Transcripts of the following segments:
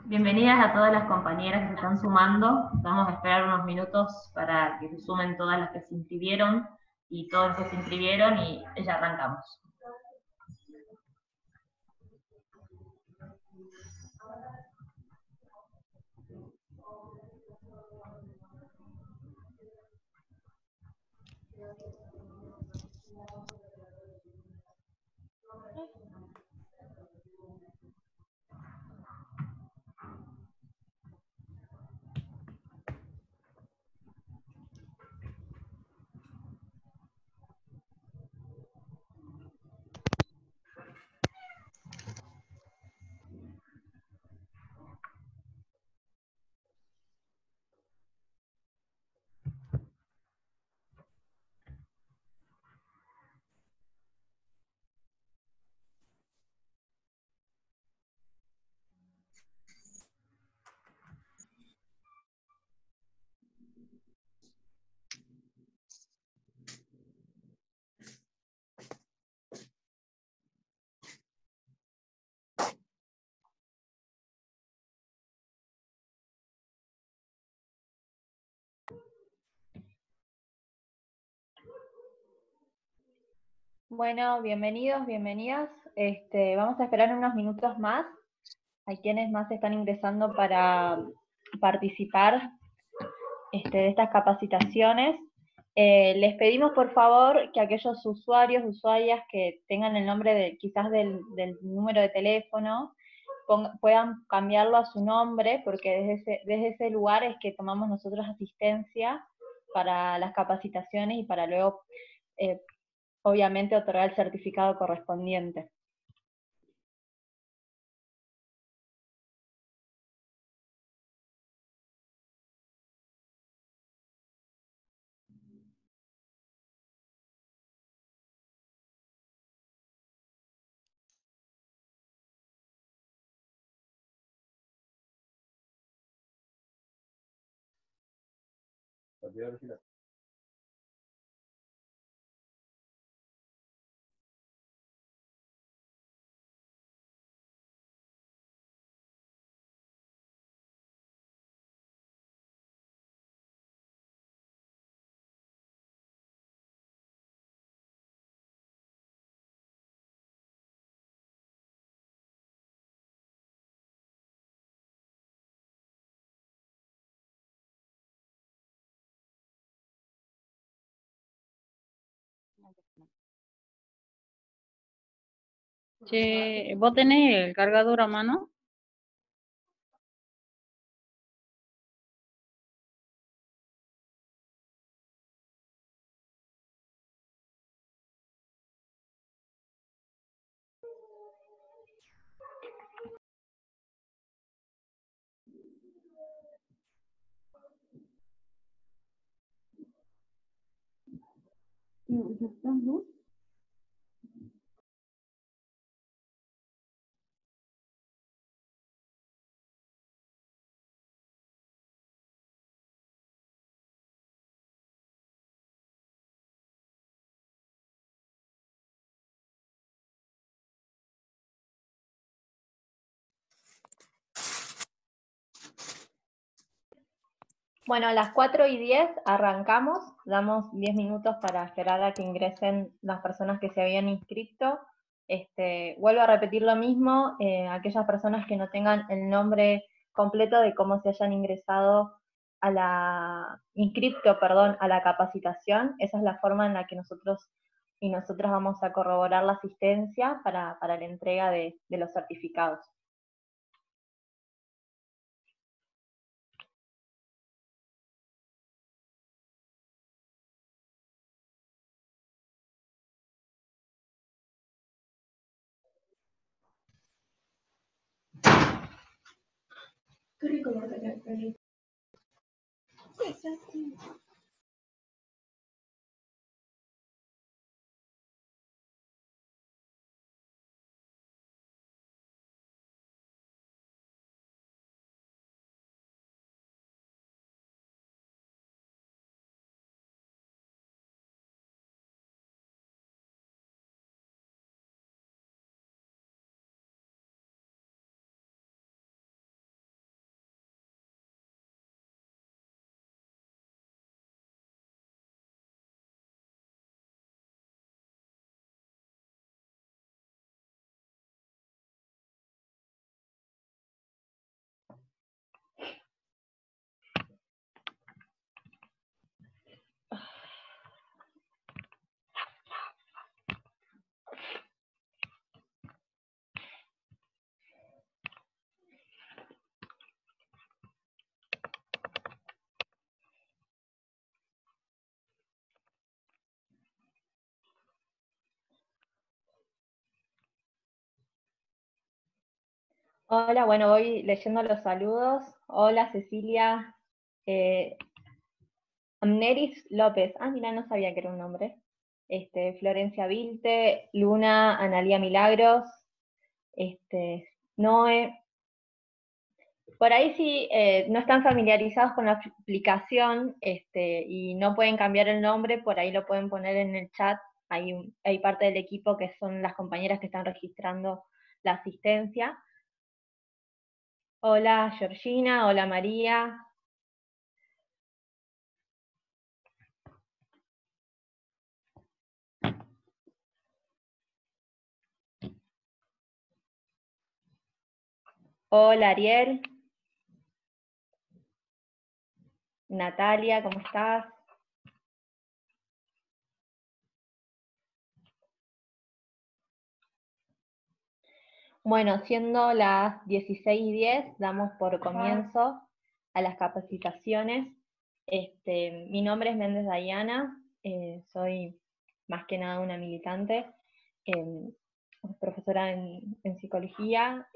Bienvenidas a todas las compañeras que se están sumando. Vamos a esperar unos minutos para que se sumen todas las que se inscribieron y todos los que se inscribieron y ya arrancamos. Bueno, bienvenidos, bienvenidas. Vamos a esperar unos minutos más. Hay quienes más están ingresando para participar de estas capacitaciones. Les pedimos por favor que aquellos usuarios, usuarias que tengan el nombre quizás del número de teléfono, puedan cambiarlo a su nombre, porque desde ese lugar es que tomamos nosotros asistencia para las capacitaciones y para luego obviamente otorgar el certificado correspondiente. Che, ¿vos tenés el cargador a mano? Bueno, a las 4:10 arrancamos, damos 10 minutos para esperar a que ingresen las personas que se habían inscrito. Vuelvo a repetir lo mismo, aquellas personas que no tengan el nombre completo de cómo se hayan inscrito, perdón, a la capacitación, esa es la forma en la que nosotros y nosotras vamos a corroborar la asistencia para la entrega de los certificados. Qué rico mortadela. Hola, bueno, voy leyendo los saludos. Hola, Cecilia. Amneris López. Ah, mira, no sabía que era un nombre. Florencia Vilte, Luna, Analía Milagros, Noé. Por ahí si no están familiarizados con la aplicación y no pueden cambiar el nombre, por ahí lo pueden poner en el chat. Hay parte del equipo que son las compañeras que están registrando la asistencia. Hola Georgina, hola María. Hola Ariel. Natalia, ¿cómo estás? Bueno, siendo las 16:10, damos por comienzo a las capacitaciones. Mi nombre es Méndez Dayana, soy más que nada una militante, profesora en psicología.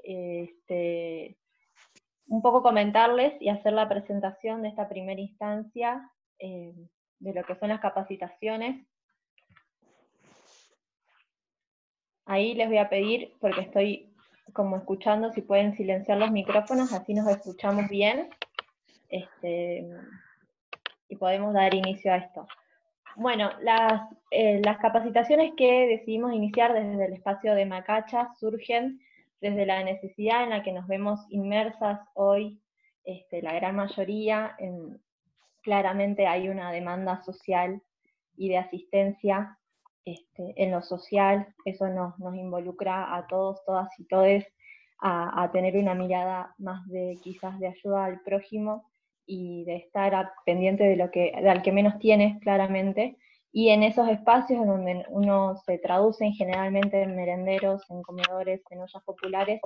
Un poco comentarles y hacer la presentación de esta primera instancia de lo que son las capacitaciones. Ahí les voy a pedir, porque estoy como escuchando, si pueden silenciar los micrófonos, así nos escuchamos bien, y podemos dar inicio a esto. Bueno, las capacitaciones que decidimos iniciar desde el espacio de Macacha surgen desde la necesidad en la que nos vemos inmersas hoy, la gran mayoría. Claramente hay una demanda social y de asistencia en lo social. Eso nos involucra a todos, todas y todes a tener una mirada más de quizás de ayuda al prójimo y de estar pendiente del que menos tiene, claramente. Y en esos espacios en donde uno se traduce generalmente en merenderos, en comedores, en ollas populares,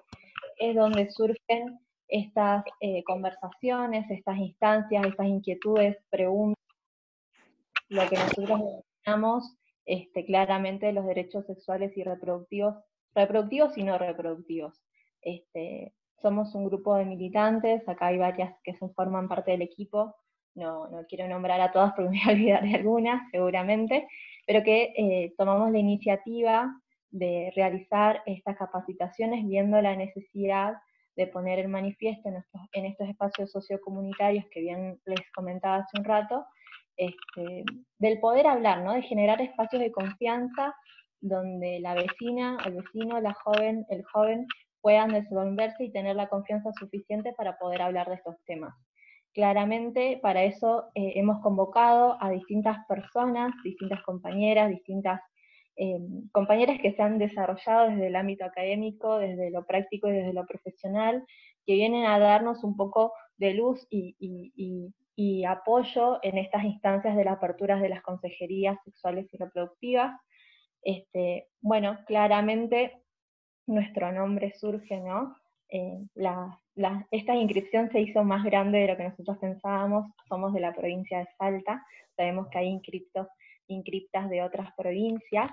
es donde surgen estas conversaciones, estas instancias, estas inquietudes, preguntas, lo que nosotros denominamos claramente los derechos sexuales y reproductivos y no reproductivos. Somos un grupo de militantes, acá hay varias que forman parte del equipo, no quiero nombrar a todas porque me voy a olvidar de algunas, seguramente, pero que tomamos la iniciativa de realizar estas capacitaciones viendo la necesidad de poner en manifiesto en estos espacios sociocomunitarios que bien les comentaba hace un rato, del poder hablar, ¿no? De generar espacios de confianza donde la vecina, el vecino, la joven, el joven puedan desenvolverse y tener la confianza suficiente para poder hablar de estos temas. Claramente, para eso hemos convocado a distintas personas, distintas compañeras, distintas compañeras que se han desarrollado desde el ámbito académico, desde lo práctico y desde lo profesional, que vienen a darnos un poco de luz y apoyo en estas instancias de las aperturas de las consejerías sexuales y reproductivas. Bueno, claramente nuestro nombre surge, ¿no? Esta inscripción se hizo más grande de lo que nosotros pensábamos. Somos de la provincia de Salta, sabemos que hay inscriptas de otras provincias.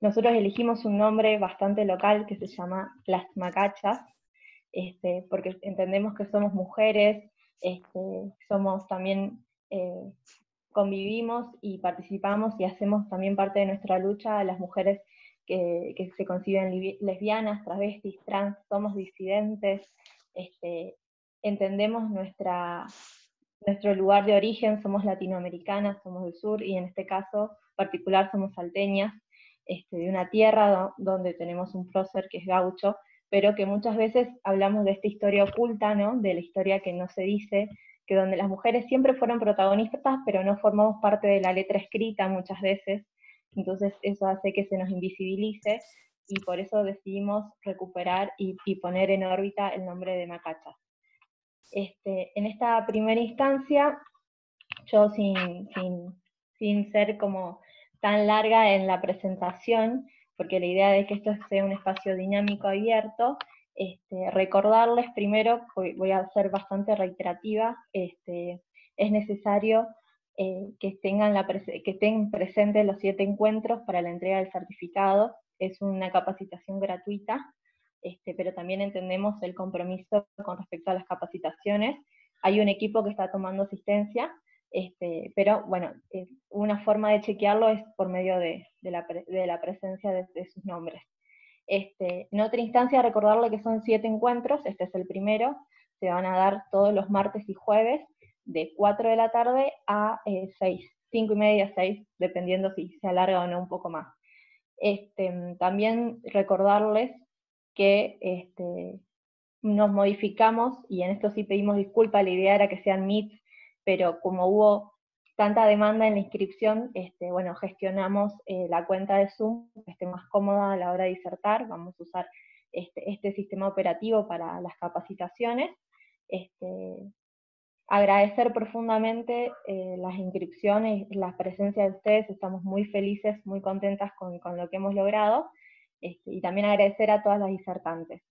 Nosotros elegimos un nombre bastante local que se llama Las Macachas, porque entendemos que somos mujeres, somos también, convivimos y participamos y hacemos también parte de nuestra lucha a las mujeres que se conciben lesbianas, travestis, trans, somos disidentes, entendemos nuestro lugar de origen, somos latinoamericanas, somos del sur, y en este caso particular somos salteñas, de una tierra donde tenemos un prócer que es gaucho, pero que muchas veces hablamos de esta historia oculta, ¿no? De la historia que no se dice, que donde las mujeres siempre fueron protagonistas, pero no formamos parte de la letra escrita muchas veces, entonces eso hace que se nos invisibilice, y por eso decidimos recuperar y poner en órbita el nombre de Macachas. En esta primera instancia, yo sin ser como tan larga en la presentación, porque la idea de que esto sea un espacio dinámico abierto, recordarles primero, voy a ser bastante reiterativa, es necesario que estén presentes los 7 encuentros para la entrega del certificado. Es una capacitación gratuita, pero también entendemos el compromiso con respecto a las capacitaciones. Hay un equipo que está tomando asistencia, pero bueno, una forma de chequearlo es por medio de la presencia de sus nombres. En otra instancia, recordarle que son 7 encuentros, este es el primero, se van a dar todos los martes y jueves, de 4 de la tarde a 6, 5 y media, 6, dependiendo si se alarga o no un poco más. También recordarles que nos modificamos, y en esto sí pedimos disculpas, la idea era que sean meets, pero como hubo tanta demanda en la inscripción, bueno, gestionamos la cuenta de Zoom, que esté más cómoda a la hora de disertar, vamos a usar este sistema operativo para las capacitaciones. Agradecer profundamente las inscripciones, la presencia de ustedes, estamos muy felices, muy contentas con lo que hemos logrado, y también agradecer a todas las disertantes.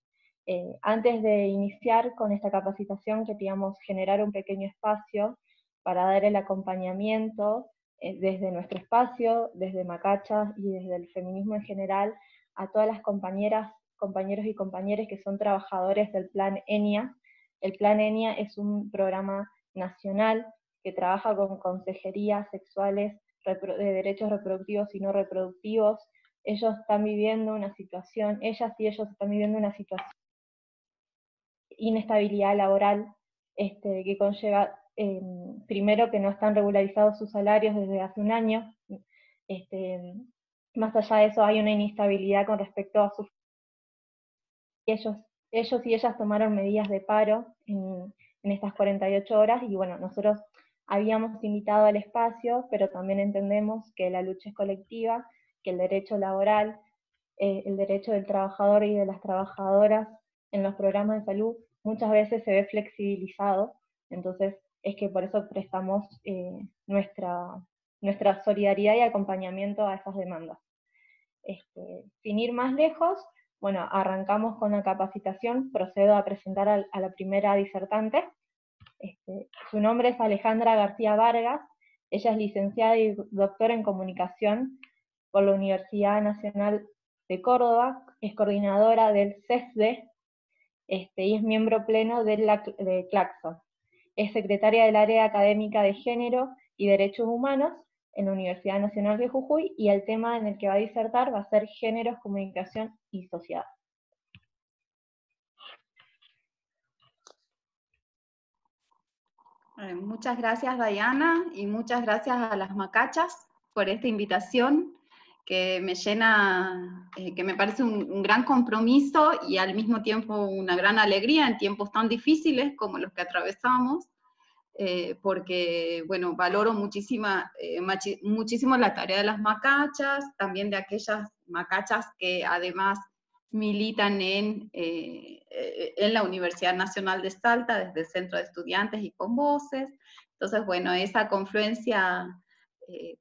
Antes de iniciar con esta capacitación, queríamos generar un pequeño espacio para dar el acompañamiento desde nuestro espacio, desde Macachas y desde el feminismo en general, a todas las compañeras, compañeros y compañeras que son trabajadores del Plan ENIA. El Plan ENIA es un programa nacional que trabaja con consejerías sexuales, de derechos reproductivos y no reproductivos. Ellos están viviendo una situación, ellas y ellos están viviendo una situación de inestabilidad laboral que conlleva, primero, que no están regularizados sus salarios desde hace un año. Más allá de eso, hay una inestabilidad con respecto a sus... Ellos y ellas tomaron medidas de paro en estas 48 horas, y bueno, nosotros habíamos invitado al espacio, pero también entendemos que la lucha es colectiva, que el derecho laboral, el derecho del trabajador y de las trabajadoras en los programas de salud muchas veces se ve flexibilizado, entonces es que por eso prestamos nuestra solidaridad y acompañamiento a esas demandas. Sin ir más lejos, bueno, arrancamos con la capacitación, procedo a presentar a la primera disertante. Su nombre es Alejandra García Vargas, ella es licenciada y doctora en comunicación por la Universidad Nacional de Córdoba, es coordinadora del CESDE, y es miembro pleno de Claxo. Es secretaria del área académica de Género y Derechos Humanos en la Universidad Nacional de Jujuy, y el tema en el que va a disertar va a ser Géneros, Comunicación y Sociedad. Muchas gracias, Dayana, y muchas gracias a las Macachas por esta invitación que me llena, que me parece un gran compromiso y al mismo tiempo una gran alegría en tiempos tan difíciles como los que atravesamos, porque, bueno, valoro muchísimo la tarea de las Macachas, también de aquellas Macachas que además militan en la Universidad Nacional de Salta, desde el Centro de Estudiantes y con Voces. Entonces, bueno, esa confluencia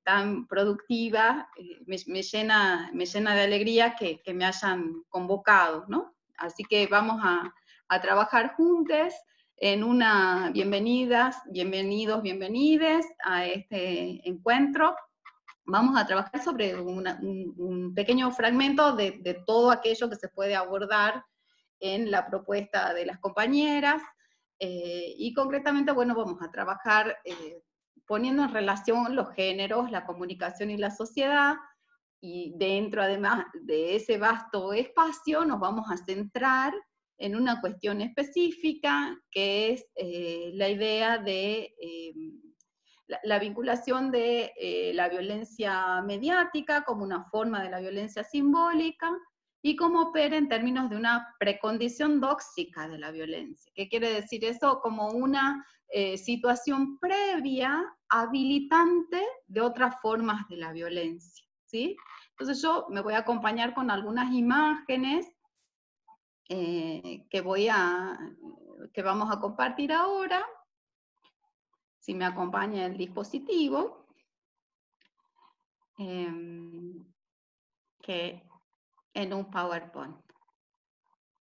tan productiva me llena de alegría que me hayan convocado, ¿no? Así que vamos a trabajar juntos en una bienvenidos, bienvenides a este encuentro. Vamos a trabajar sobre un pequeño fragmento de todo aquello que se puede abordar en la propuesta de las compañeras, y concretamente, bueno, vamos a trabajar poniendo en relación los géneros, la comunicación y la sociedad, y dentro además de ese vasto espacio nos vamos a centrar en una cuestión específica, que es la idea de la vinculación de la violencia mediática como una forma de la violencia simbólica, y cómo opera en términos de una precondición dóxica de la violencia. ¿Qué quiere decir eso? Como una situación previa, habilitante de otras formas de la violencia, ¿sí? Entonces yo me voy a acompañar con algunas imágenes que vamos a compartir ahora, si me acompaña el dispositivo, que en un PowerPoint,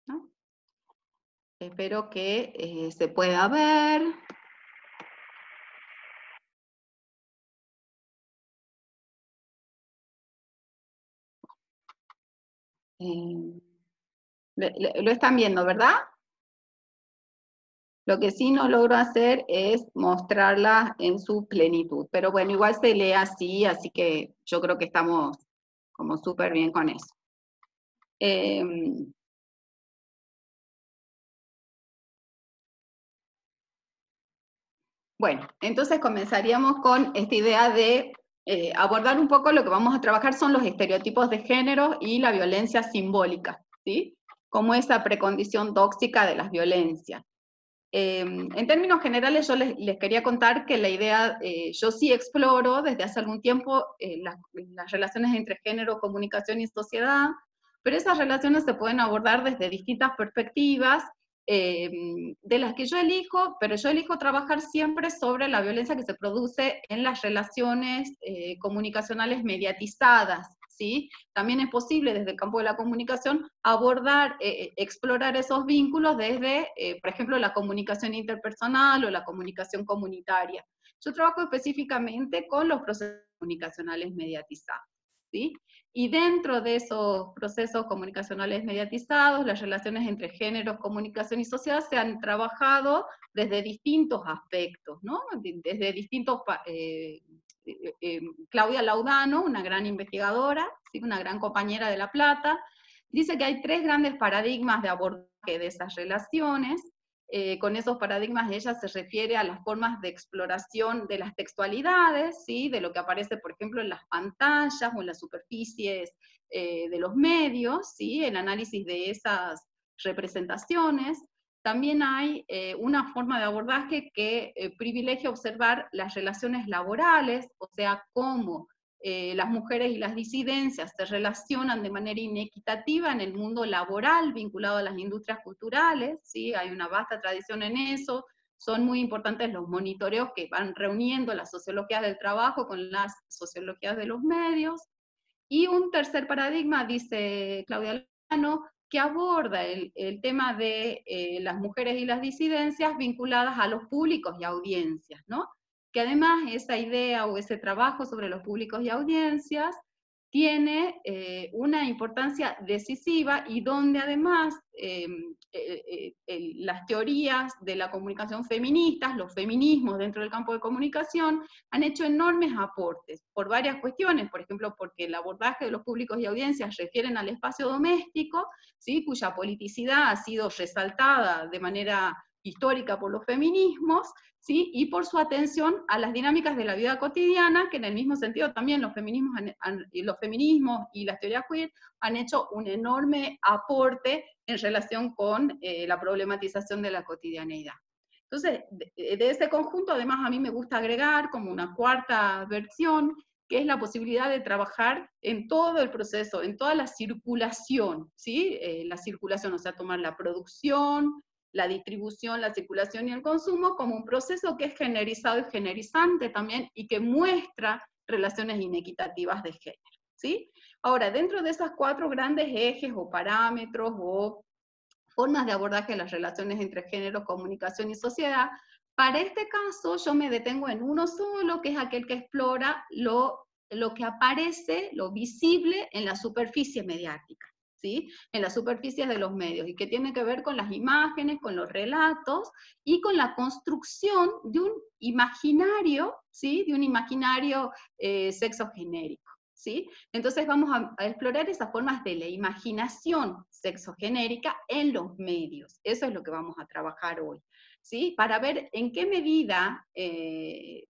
¿no? Espero que se pueda ver. Lo están viendo, ¿verdad? Lo que sí no logro hacer es mostrarla en su plenitud. Pero bueno, igual se lee así, así que yo creo que estamos como súper bien con eso. Bueno, entonces comenzaríamos con esta idea de abordar un poco lo que vamos a trabajar son los estereotipos de género y la violencia simbólica, ¿sí? Como esa precondición tóxica de las violencias. En términos generales, yo les quería contar que la idea, yo sí exploro desde hace algún tiempo las relaciones entre género, comunicación y sociedad, pero esas relaciones se pueden abordar desde distintas perspectivas, de las que yo elijo, pero yo elijo trabajar siempre sobre la violencia que se produce en las relaciones comunicacionales mediatizadas, ¿sí? También es posible desde el campo de la comunicación abordar, explorar esos vínculos desde, por ejemplo, la comunicación interpersonal o la comunicación comunitaria. Yo trabajo específicamente con los procesos comunicacionales mediatizados, ¿sí? Y dentro de esos procesos comunicacionales mediatizados, las relaciones entre géneros, comunicación y sociedad se han trabajado desde distintos aspectos, ¿no? Desde distintos... Claudia Laudano, una gran investigadora, ¿sí? Una gran compañera de La Plata, dice que hay 3 grandes paradigmas de abordaje de esas relaciones. Con esos paradigmas ella se refiere a las formas de exploración de las textualidades, ¿sí? De lo que aparece, por ejemplo, en las pantallas o en las superficies de los medios, ¿sí? El análisis de esas representaciones. También hay una forma de abordaje que privilegia observar las relaciones laborales, o sea, cómo las mujeres y las disidencias se relacionan de manera inequitativa en el mundo laboral vinculado a las industrias culturales, ¿sí? Hay una vasta tradición en eso, son muy importantes los monitoreos que van reuniendo las sociologías del trabajo con las sociologías de los medios. Y un tercer paradigma, dice Claudia Lano, que aborda el tema de las mujeres y las disidencias vinculadas a los públicos y audiencias, ¿no? Que además esa idea o ese trabajo sobre los públicos y audiencias tiene una importancia decisiva y donde además las teorías de la comunicación feministas, los feminismos dentro del campo de comunicación, han hecho enormes aportes por varias cuestiones, por ejemplo, porque el abordaje de los públicos y audiencias refieren al espacio doméstico, ¿sí? Cuya politicidad ha sido resaltada de manera histórica por los feminismos, ¿sí? Y por su atención a las dinámicas de la vida cotidiana, que en el mismo sentido también los feminismos y las teorías queer han hecho un enorme aporte en relación con la problematización de la cotidianeidad. Entonces, de ese conjunto, además, a mí me gusta agregar como una cuarta versión, que es la posibilidad de trabajar en todo el proceso, en toda la circulación, ¿sí? La circulación, o sea, tomar la producción, la distribución, la circulación y el consumo como un proceso que es generizado y generizante también, y que muestra relaciones inequitativas de género, ¿sí? Ahora, dentro de esas 4 grandes ejes o parámetros o formas de abordaje de las relaciones entre género, comunicación y sociedad, para este caso yo me detengo en uno solo, que es aquel que explora lo que aparece, lo visible en la superficie mediática, ¿sí? En las superficies de los medios, y que tiene que ver con las imágenes, con los relatos, y con la construcción de un imaginario, ¿sí? De un imaginario sexogenérico, ¿sí? Entonces vamos a explorar esas formas de la imaginación sexogenérica en los medios. Eso es lo que vamos a trabajar hoy, ¿sí? Para ver en qué medida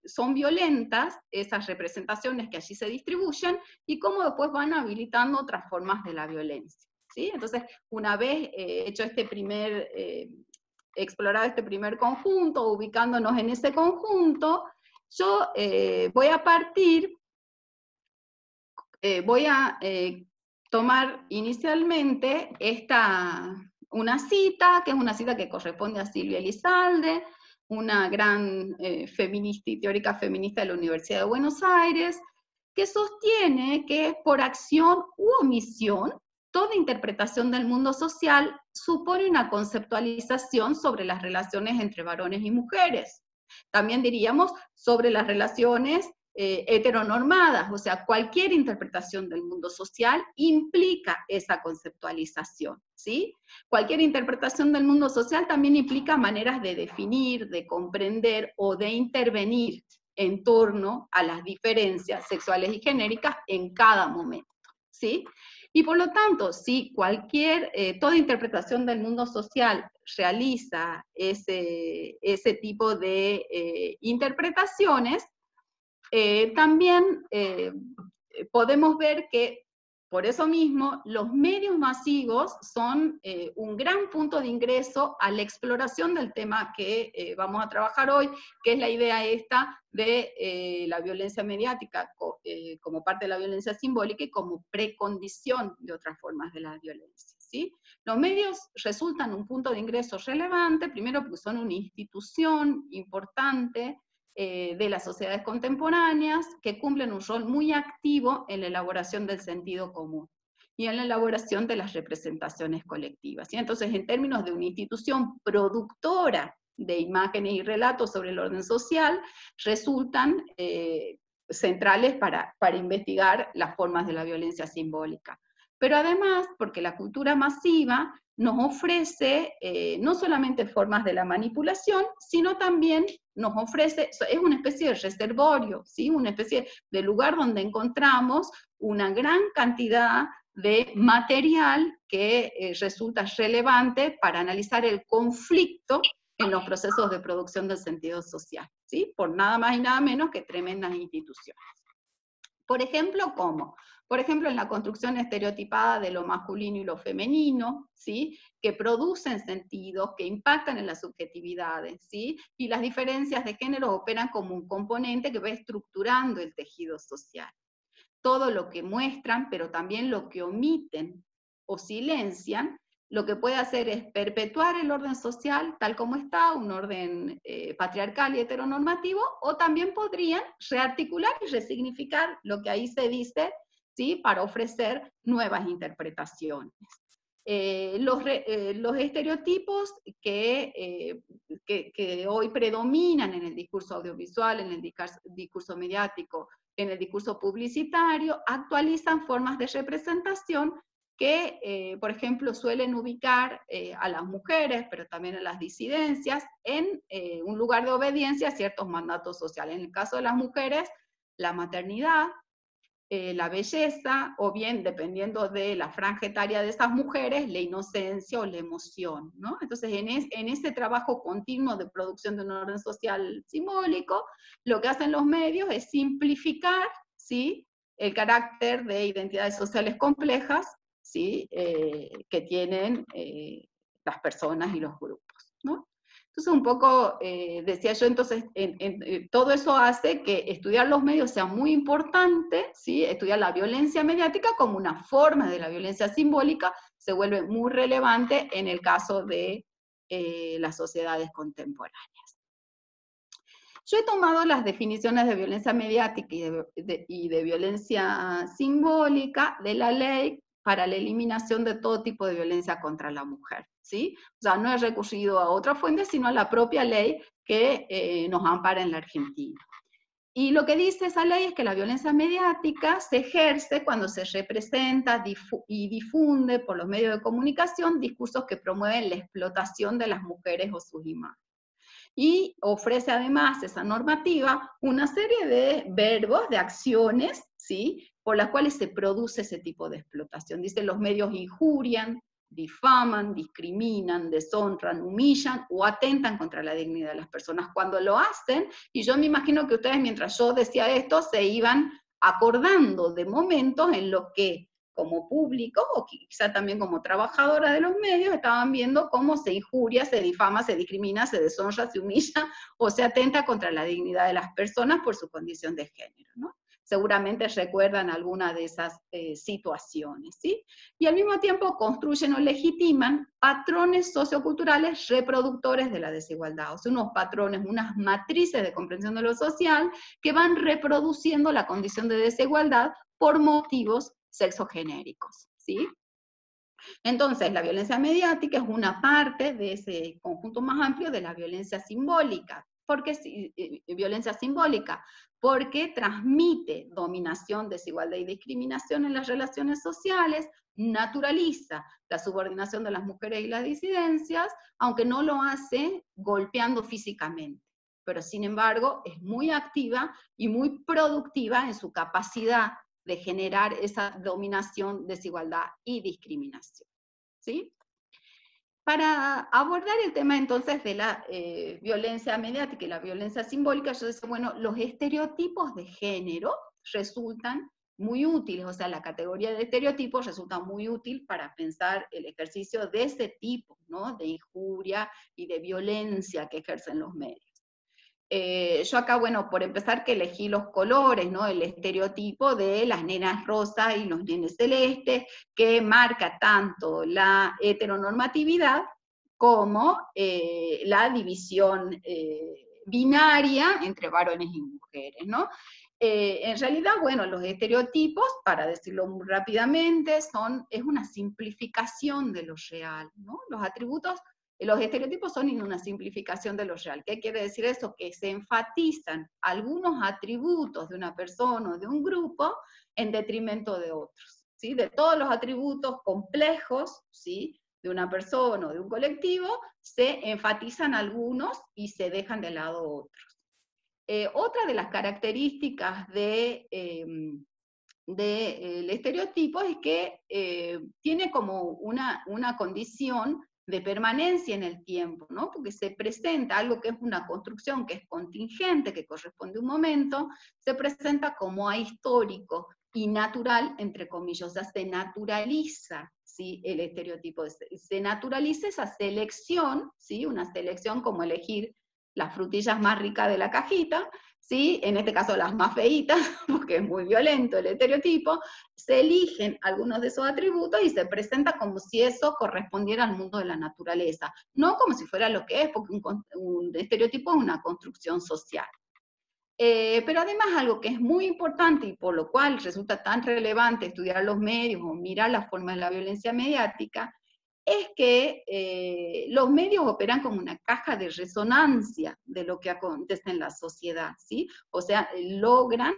son violentas esas representaciones que allí se distribuyen y cómo después van habilitando otras formas de la violencia, ¿sí? Entonces, una vez hecho explorado este primer conjunto, ubicándonos en ese conjunto, yo voy a partir, tomar inicialmente una cita, que es una cita que corresponde a Silvia Elizalde, una gran feminista y teórica feminista de la Universidad de Buenos Aires, que sostiene que por acción u omisión, toda interpretación del mundo social supone una conceptualización sobre las relaciones entre varones y mujeres. También diríamos sobre las relaciones heteronormadas, o sea, cualquier interpretación del mundo social implica esa conceptualización, ¿sí? Cualquier interpretación del mundo social también implica maneras de definir, de comprender o de intervenir en torno a las diferencias sexuales y genéricas en cada momento, ¿sí? Y por lo tanto, si toda interpretación del mundo social realiza ese tipo de interpretaciones, también podemos ver que, por eso mismo, los medios masivos son un gran punto de ingreso a la exploración del tema que vamos a trabajar hoy, que es la idea esta de la violencia mediática como parte de la violencia simbólica y como precondición de otras formas de la violencia, ¿sí? Los medios resultan un punto de ingreso relevante, primero porque son una institución importante de las sociedades contemporáneas, que cumplen un rol muy activo en la elaboración del sentido común y en la elaboración de las representaciones colectivas. ¿Sí? Entonces, en términos de una institución productora de imágenes y relatos sobre el orden social, resultan centrales para investigar las formas de la violencia simbólica. Pero además, porque la cultura masiva nos ofrece no solamente formas de la manipulación, sino también nos ofrece, es una especie de reservorio, ¿sí? Una especie de lugar donde encontramos una gran cantidad de material que resulta relevante para analizar el conflicto en los procesos de producción del sentido social, ¿sí? Por nada más y nada menos que tremendas instituciones. Por ejemplo, ¿cómo? Por ejemplo, en la construcción estereotipada de lo masculino y lo femenino, ¿sí? Que producen sentidos, que impactan en las subjetividades, ¿sí? Y las diferencias de género operan como un componente que va estructurando el tejido social. Todo lo que muestran, pero también lo que omiten o silencian, lo que puede hacer es perpetuar el orden social tal como está, un orden patriarcal y heteronormativo, o también podrían rearticular y resignificar lo que ahí se dice, ¿sí? Para ofrecer nuevas interpretaciones. Los estereotipos que hoy predominan en el discurso audiovisual, en el discurso mediático, en el discurso publicitario, actualizan formas de representación que, por ejemplo, suelen ubicar a las mujeres, pero también a las disidencias, en un lugar de obediencia a ciertos mandatos sociales. En el caso de las mujeres, la maternidad, la belleza, o bien, dependiendo de la franja etaria de esas mujeres, la inocencia o la emoción, ¿no? Entonces, en ese trabajo continuo de producción de un orden social simbólico, lo que hacen los medios es simplificar, ¿sí? El carácter de identidades sociales complejas, ¿sí? Que tienen las personas y los grupos, ¿no? Entonces, un poco, decía yo, entonces, todo eso hace que estudiar los medios sea muy importante, ¿sí? Estudiar la violencia mediática como una forma de la violencia simbólica se vuelve muy relevante en el caso de las sociedades contemporáneas. Yo he tomado las definiciones de violencia mediática y de violencia simbólica de la ley para la eliminación de todo tipo de violencia contra la mujer, ¿sí? O sea, no he recurrido a otra fuente, sino a la propia ley que nos ampara en la Argentina. Y lo que dice esa ley es que la violencia mediática se ejerce cuando se representa y difunde por los medios de comunicación discursos que promueven la explotación de las mujeres o sus imágenes. Y ofrece además esa normativa una serie de verbos, de acciones, ¿sí? Por las cuales se produce ese tipo de explotación. Dice, los medios injurian, difaman, discriminan, deshonran, humillan o atentan contra la dignidad de las personas. Cuando lo hacen, y yo me imagino que ustedes mientras yo decía esto, se iban acordando de momentos en los que como público, o quizá también como trabajadora de los medios, estaban viendo cómo se injuria, se difama, se discrimina, se deshonra, se humilla, o se atenta contra la dignidad de las personas por su condición de género, ¿no? Seguramente recuerdan alguna de esas situaciones, ¿sí? Y al mismo tiempo construyen o legitiman patrones socioculturales reproductores de la desigualdad, o sea, unos patrones, unas matrices de comprensión de lo social que van reproduciendo la condición de desigualdad por motivos sexogenéricos, ¿sí? Entonces, la violencia mediática es una parte de ese conjunto más amplio de la violencia simbólica. porque violencia simbólica, porque transmite dominación, desigualdad y discriminación en las relaciones sociales, naturaliza la subordinación de las mujeres y las disidencias, aunque no lo hace golpeando físicamente, pero sin embargo es muy activa y muy productiva en su capacidad de generar esa dominación, desigualdad y discriminación, ¿sí? Para abordar el tema entonces de la violencia mediática y la violencia simbólica, yo decía, bueno, los estereotipos de género resultan muy útiles, o sea, la categoría de estereotipos resulta muy útil para pensar el ejercicio de ese tipo, ¿no? De injuria y de violencia que ejercen los medios. Yo acá, bueno, por empezar que elegí los colores, ¿no? El estereotipo de las nenas rosas y los nenes celestes, que marca tanto la heteronormatividad como la división binaria entre varones y mujeres, ¿no? En realidad, bueno, los estereotipos, para decirlo muy rápidamente, es una simplificación de lo real, ¿no? Los estereotipos son una simplificación de lo real. ¿Qué quiere decir eso? Que se enfatizan algunos atributos de una persona o de un grupo en detrimento de otros, ¿sí? De todos los atributos complejos, ¿sí? De una persona o de un colectivo, se enfatizan algunos y se dejan de lado otros. Otra de las características del estereotipo es que tiene como una condición de permanencia en el tiempo, ¿no? Porque se presenta algo que es una construcción que es contingente, que corresponde a un momento, se presenta como ahistórico y natural, entre comillas, o sea, se naturaliza, ¿sí? El estereotipo, se naturaliza esa selección, ¿sí? Una selección como elegir las frutillas más ricas de la cajita, ¿sí? En este caso las más feitas, porque es muy violento el estereotipo, se eligen algunos de esos atributos y se presenta como si eso correspondiera al mundo de la naturaleza, no como si fuera lo que es, porque un estereotipo es una construcción social. Pero además algo que es muy importante y por lo cual resulta tan relevante estudiar los medios o mirar las formas de la violencia mediática, es que los medios operan como una caja de resonancia de lo que acontece en la sociedad, ¿sí? O sea, logran,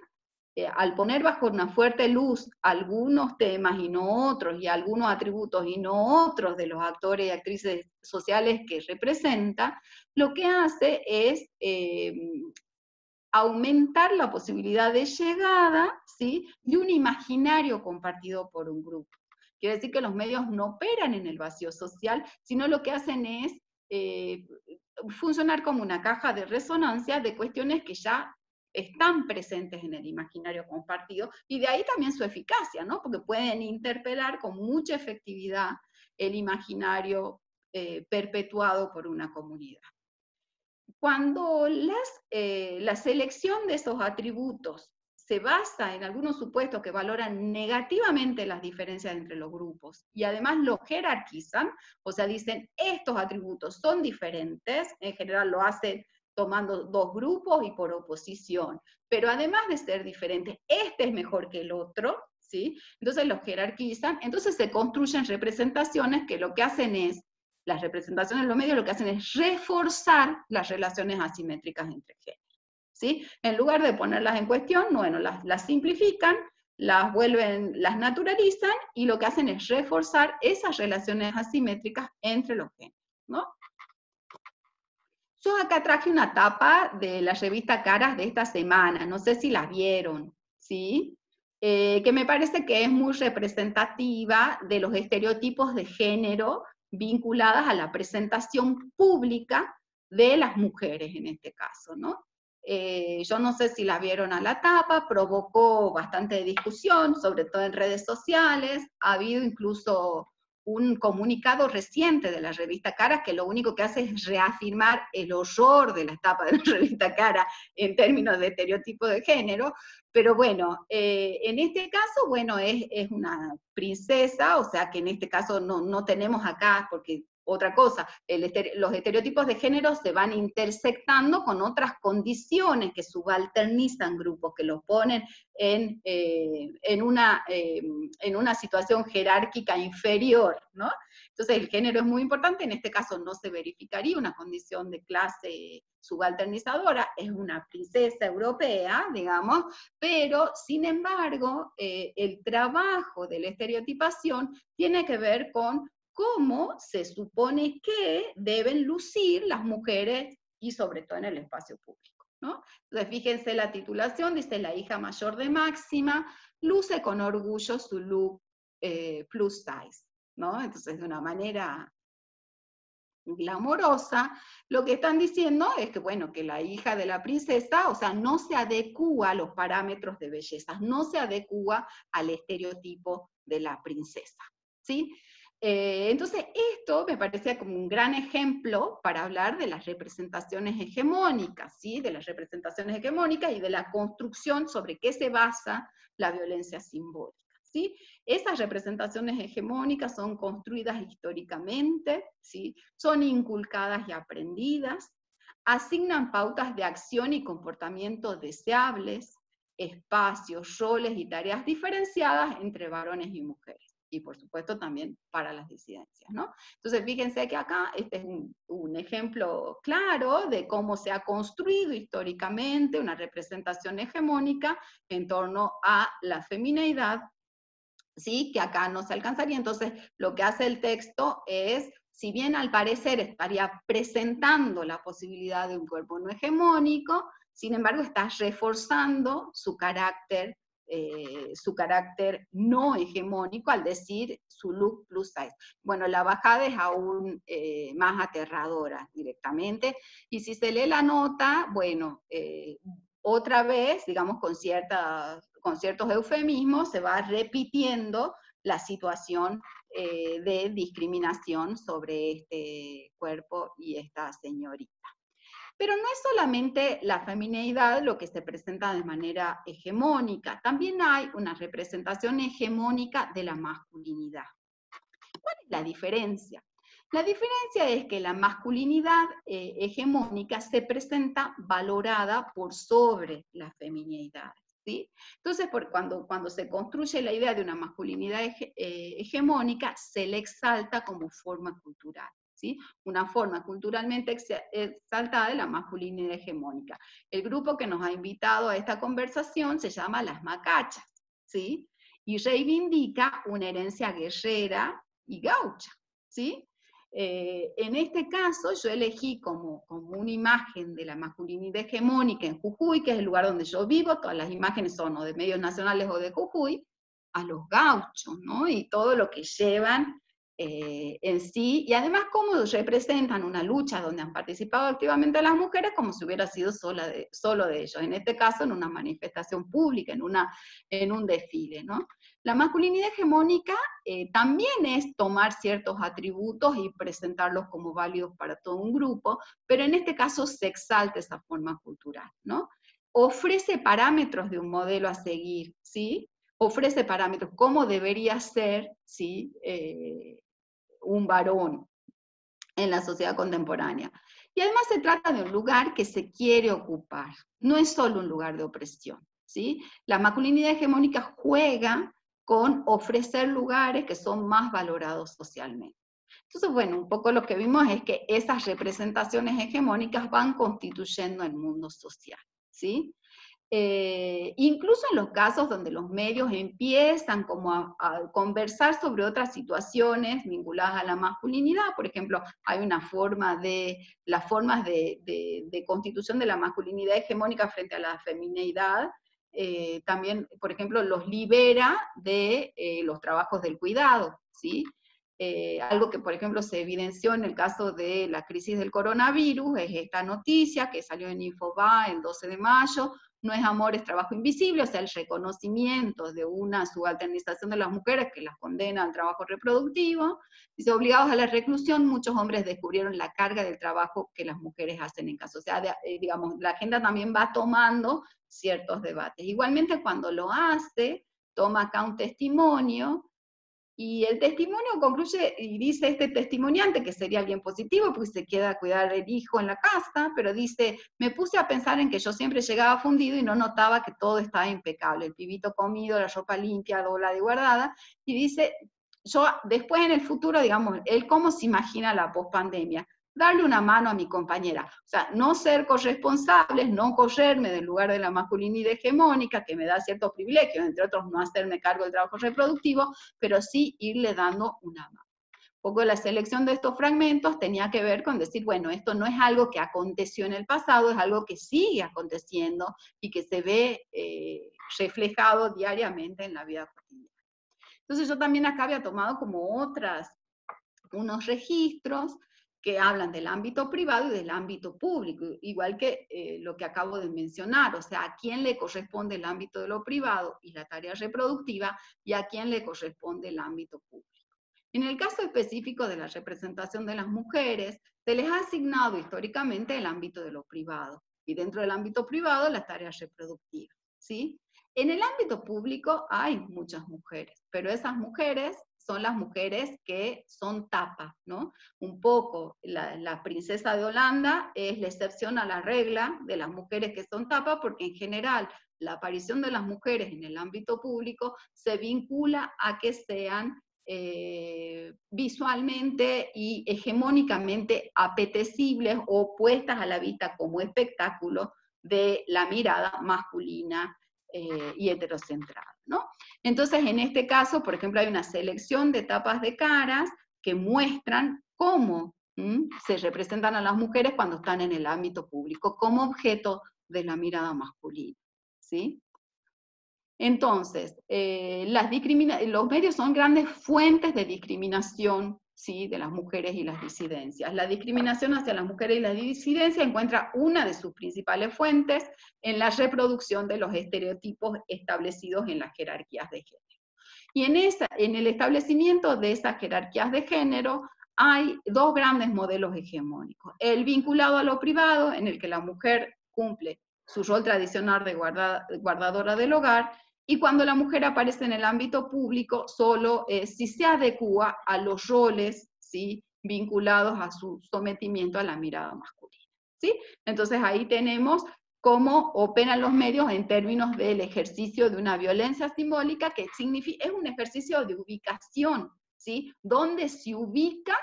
al poner bajo una fuerte luz algunos temas y no otros, y algunos atributos y no otros de los actores y actrices sociales que representa, lo que hace es aumentar la posibilidad de llegada, ¿sí? De un imaginario compartido por un grupo. Quiere decir que los medios no operan en el vacío social, sino lo que hacen es funcionar como una caja de resonancia de cuestiones que ya están presentes en el imaginario compartido, y de ahí también su eficacia, ¿no? Porque pueden interpelar con mucha efectividad el imaginario perpetuado por una comunidad. Cuando la selección de esos atributos se basa en algunos supuestos que valoran negativamente las diferencias entre los grupos y además los jerarquizan, o sea, dicen estos atributos son diferentes, en general lo hacen tomando dos grupos y por oposición, pero además de ser diferentes, este es mejor que el otro, ¿sí? Entonces los jerarquizan, entonces se construyen representaciones que lo que hacen es, las representaciones de los medios lo que hacen es reforzar las relaciones asimétricas entre géneros, ¿sí? En lugar de ponerlas en cuestión, bueno, las simplifican, las naturalizan, y lo que hacen es reforzar esas relaciones asimétricas entre los géneros, ¿no? Yo acá traje una tapa de la revista Caras de esta semana, no sé si las vieron, ¿sí? Que me parece que es muy representativa de los estereotipos de género vinculadas a la presentación pública de las mujeres en este caso, ¿no? Yo no sé si la vieron a la tapa, provocó bastante discusión, sobre todo en redes sociales, ha habido incluso un comunicado reciente de la revista Caras que lo único que hace es reafirmar el horror de la tapa de la revista Caras en términos de estereotipo de género, pero bueno, en este caso, bueno, es una princesa, o sea que en este caso no tenemos acá, porque otra cosa, los estereotipos de género se van intersectando con otras condiciones que subalternizan grupos, que los ponen en una situación jerárquica inferior, ¿no? Entonces el género es muy importante, en este caso no se verificaría una condición de clase subalternizadora, es una princesa europea, digamos, pero sin embargo el trabajo de la estereotipación tiene que ver con cómo se supone que deben lucir las mujeres y sobre todo en el espacio público, ¿no? Entonces fíjense la titulación, dice la hija mayor de Máxima, luce con orgullo su look plus size, ¿no? Entonces de una manera glamorosa, lo que están diciendo es que, bueno, que la hija de la princesa, o sea, no se adecúa a los parámetros de belleza, no se adecúa al estereotipo de la princesa, ¿sí? Entonces, esto me parecía como un gran ejemplo para hablar de las representaciones hegemónicas, ¿sí? De las representaciones hegemónicas y de la construcción sobre qué se basa la violencia simbólica, ¿sí? Esas representaciones hegemónicas son construidas históricamente, ¿sí? Son inculcadas y aprendidas, asignan pautas de acción y comportamiento deseables, espacios, roles y tareas diferenciadas entre varones y mujeres. Y por supuesto también para las disidencias, ¿no? Entonces fíjense que acá este es un ejemplo claro de cómo se ha construido históricamente una representación hegemónica en torno a la femineidad, ¿sí? Que acá no se alcanzaría. Entonces lo que hace el texto es, si bien al parecer estaría presentando la posibilidad de un cuerpo no hegemónico, sin embargo está reforzando su carácter no hegemónico al decir su look plus size. Bueno, la bajada es aún más aterradora directamente, y si se lee la nota, bueno, otra vez, digamos con ciertos eufemismos, se va repitiendo la situación de discriminación sobre este cuerpo y esta señorita. Pero no es solamente la femineidad lo que se presenta de manera hegemónica, también hay una representación hegemónica de la masculinidad. ¿Cuál es la diferencia? La diferencia es que la masculinidad hegemónica se presenta valorada por sobre la femineidad, ¿sí? Entonces, cuando se construye la idea de una masculinidad hegemónica, se le exalta como forma cultural, ¿sí? Una forma culturalmente exaltada de la masculinidad hegemónica. El grupo que nos ha invitado a esta conversación se llama Las Macachas, ¿sí? Y reivindica una herencia guerrera y gaucha, ¿sí? En este caso yo elegí como una imagen de la masculinidad hegemónica en Jujuy, que es el lugar donde yo vivo, todas las imágenes son o de medios nacionales o de Jujuy, a los gauchos, ¿no? Y todo lo que llevan en sí, y además cómo representan una lucha donde han participado activamente las mujeres como si hubiera sido solo de ellos, en este caso en una manifestación pública, en un desfile, ¿no? La masculinidad hegemónica también es tomar ciertos atributos y presentarlos como válidos para todo un grupo, pero en este caso se exalta esa forma cultural, ¿no? Ofrece parámetros de un modelo a seguir, ¿sí? Ofrece parámetros, cómo debería ser, ¿sí? Un varón en la sociedad contemporánea. Y además se trata de un lugar que se quiere ocupar, no es solo un lugar de opresión, ¿sí? La masculinidad hegemónica juega con ofrecer lugares que son más valorados socialmente. Entonces, bueno, un poco lo que vimos es que esas representaciones hegemónicas van constituyendo el mundo social, ¿sí? Incluso en los casos donde los medios empiezan como a conversar sobre otras situaciones vinculadas a la masculinidad, por ejemplo, hay las formas de constitución de la masculinidad hegemónica frente a la femineidad, también, por ejemplo, los libera de los trabajos del cuidado, ¿sí? Algo que, por ejemplo, se evidenció en el caso de la crisis del coronavirus, es esta noticia que salió en Infobae el 12 de mayo, no es amor, es trabajo invisible, o sea, el reconocimiento de una subalternización de las mujeres que las condena al trabajo reproductivo. Dice, obligados a la reclusión, muchos hombres descubrieron la carga del trabajo que las mujeres hacen en casa. O sea, digamos, la agenda también va tomando ciertos debates. Igualmente, cuando lo hace, toma acá un testimonio, y el testimonio concluye y dice este testimoniante, que sería alguien positivo, porque se queda a cuidar el hijo en la casa, pero dice, me puse a pensar en que yo siempre llegaba fundido y no notaba que todo estaba impecable, el pibito comido, la ropa limpia, doblada y guardada, y dice, yo después en el futuro, digamos, él cómo se imagina la pospandemia, darle una mano a mi compañera, o sea, no ser corresponsables, no correrme del lugar de la masculinidad hegemónica, que me da ciertos privilegios, entre otros no hacerme cargo del trabajo reproductivo, pero sí irle dando una mano. Un poco la selección de estos fragmentos tenía que ver con decir, bueno, esto no es algo que aconteció en el pasado, es algo que sigue aconteciendo y que se ve reflejado diariamente en la vida cotidiana. Entonces yo también acá había tomado como unos registros que hablan del ámbito privado y del ámbito público, igual que lo que acabo de mencionar, o sea, a quién le corresponde el ámbito de lo privado y la tarea reproductiva, y a quién le corresponde el ámbito público. En el caso específico de la representación de las mujeres, se les ha asignado históricamente el ámbito de lo privado, y dentro del ámbito privado las tareas reproductivas, ¿sí? En el ámbito público hay muchas mujeres, pero esas mujeres son las mujeres que son tapa, ¿no? Un poco, la princesa de Holanda es la excepción a la regla de las mujeres que son tapa, porque en general la aparición de las mujeres en el ámbito público se vincula a que sean visualmente y hegemónicamente apetecibles o puestas a la vista como espectáculo de la mirada masculina y heterocentrada, ¿no? Entonces, en este caso, por ejemplo, hay una selección de tapas de caras que muestran cómo se representan a las mujeres cuando están en el ámbito público, como objeto de la mirada masculina, ¿sí? Entonces, los medios son grandes fuentes de discriminación, ¿sí?, de las mujeres y las disidencias. La discriminación hacia las mujeres y la disidencia encuentra una de sus principales fuentes en la reproducción de los estereotipos establecidos en las jerarquías de género. Y en el establecimiento de esas jerarquías de género hay dos grandes modelos hegemónicos. El vinculado a lo privado, en el que la mujer cumple su rol tradicional de guardadora del hogar, y cuando la mujer aparece en el ámbito público, solo si se adecúa a los roles, ¿sí?, vinculados a su sometimiento a la mirada masculina, ¿sí? Entonces ahí tenemos cómo operan los medios en términos del ejercicio de una violencia simbólica que significa, es un ejercicio de ubicación, ¿sí? ¿Dónde se ubica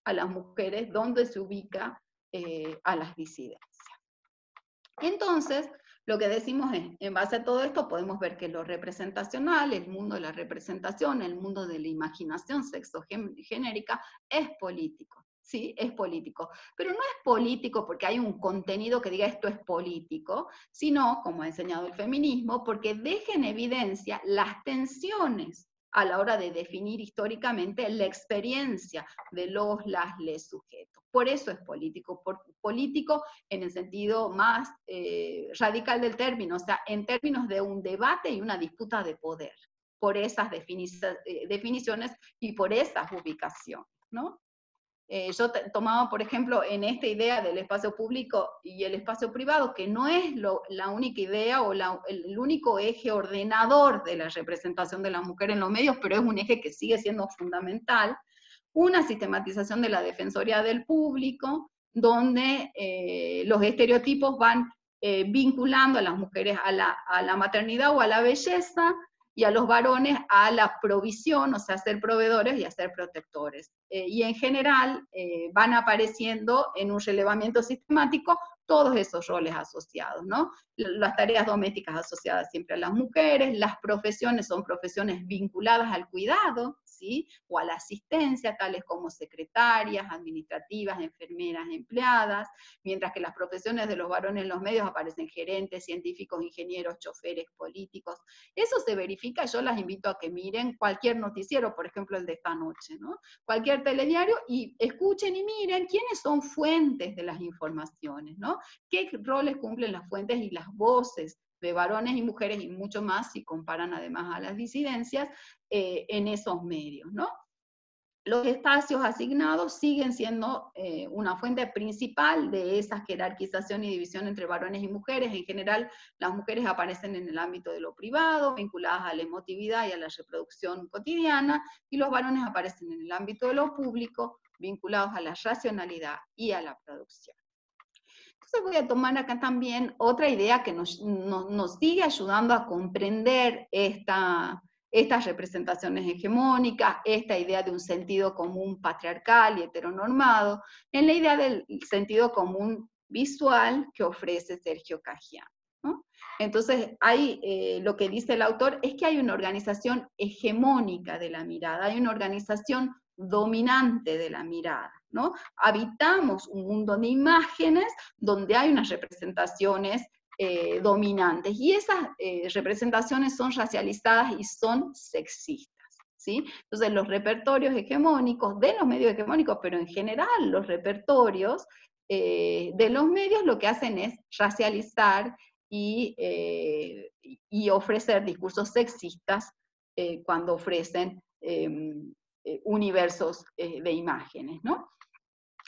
a las mujeres? ¿Dónde se ubica a las disidencias? Entonces, lo que decimos es, en base a todo esto, podemos ver que lo representacional, el mundo de la representación, el mundo de la imaginación sexogenérica, es político, ¿sí? Es político. Pero no es político porque hay un contenido que diga esto es político, sino, como ha enseñado el feminismo, porque deja en evidencia las tensiones a la hora de definir históricamente la experiencia de les sujetos. Por eso es político, político en el sentido más radical del término, o sea, en términos de un debate y una disputa de poder, por esas definiciones y por esas ubicaciones, ¿no? Yo tomaba, por ejemplo, en esta idea del espacio público y el espacio privado, que no es la única idea o el único eje ordenador de la representación de la mujer en los medios, pero es un eje que sigue siendo fundamental, una sistematización de la defensoría del público, donde los estereotipos van vinculando a las mujeres a la maternidad o a la belleza, y a los varones a la provisión, o sea, ser proveedores y a ser protectores. Y en general van apareciendo en un relevamiento sistemático todos esos roles asociados, ¿no? Las tareas domésticas asociadas siempre a las mujeres, las profesiones son profesiones vinculadas al cuidado, ¿sí?, o a la asistencia, tales como secretarias, administrativas, enfermeras, empleadas, mientras que las profesiones de los varones en los medios aparecen gerentes, científicos, ingenieros, choferes, políticos. Eso se verifica, yo las invito a que miren cualquier noticiero, por ejemplo el de esta noche, ¿no?, cualquier telediario, y escuchen y miren quiénes son fuentes de las informaciones, ¿no?, qué roles cumplen las fuentes y las voces de varones y mujeres, y mucho más si comparan además a las disidencias en esos medios, ¿no? Los espacios asignados siguen siendo una fuente principal de esa jerarquización y división entre varones y mujeres. En general, las mujeres aparecen en el ámbito de lo privado, vinculadas a la emotividad y a la reproducción cotidiana, y los varones aparecen en el ámbito de lo público, vinculados a la racionalidad y a la producción. Entonces voy a tomar acá también otra idea que nos sigue ayudando a comprender esta estas representaciones hegemónicas, esta idea de un sentido común patriarcal y heteronormado, en la idea del sentido común visual que ofrece Sergio Caggiano, ¿no? Entonces, lo que dice el autor es que hay una organización hegemónica de la mirada, hay una organización dominante de la mirada, ¿no? Habitamos un mundo de imágenes donde hay unas representaciones dominantes, y esas representaciones son racializadas y son sexistas, ¿sí? Entonces los repertorios hegemónicos, de los medios hegemónicos, pero en general los repertorios de los medios lo que hacen es racializar y ofrecer discursos sexistas cuando ofrecen universos de imágenes, ¿no?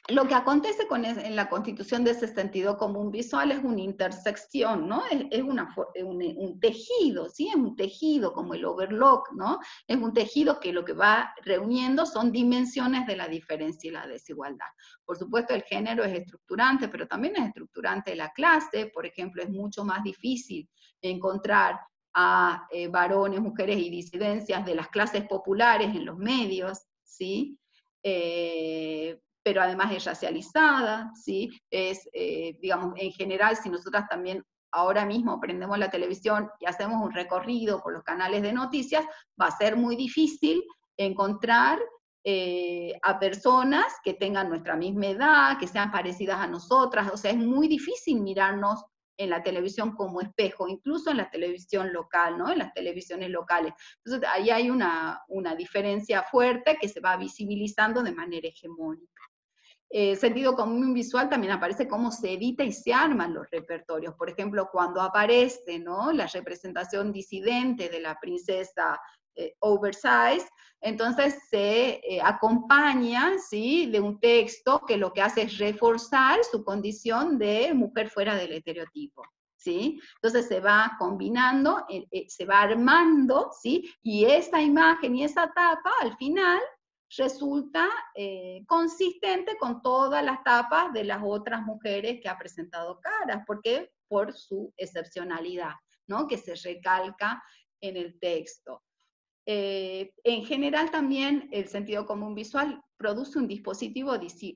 Lo que acontece en la constitución de ese sentido común visual es una intersección, ¿no? Es un tejido, ¿sí? Es un tejido como el overlock, ¿no? Es un tejido que lo que va reuniendo son dimensiones de la diferencia y la desigualdad. Por supuesto, el género es estructurante, pero también es estructurante la clase. Por ejemplo, es mucho más difícil encontrar a varones, mujeres y disidencias de las clases populares en los medios, ¿sí? Pero además es racializada, ¿sí? Digamos, en general, si nosotras también ahora mismo prendemos la televisión y hacemos un recorrido por los canales de noticias, va a ser muy difícil encontrar a personas que tengan nuestra misma edad, que sean parecidas a nosotras, o sea, es muy difícil mirarnos en la televisión como espejo, incluso en la televisión local, ¿no? En las televisiones locales. Entonces, ahí hay una diferencia fuerte que se va visibilizando de manera hegemónica. Sentido común visual también aparece cómo se edita y se arman los repertorios. Por ejemplo, cuando aparece, ¿no?, la representación disidente de la princesa oversize, entonces se acompaña, ¿sí?, de un texto que lo que hace es reforzar su condición de mujer fuera del estereotipo, ¿sí? Entonces se va combinando, se va armando, ¿sí?, y esa imagen y esa tapa al final resulta consistente con todas las tapas de las otras mujeres que ha presentado Caras, porque por su excepcionalidad, ¿no?, que se recalca en el texto. En general también el sentido común visual produce un dispositivo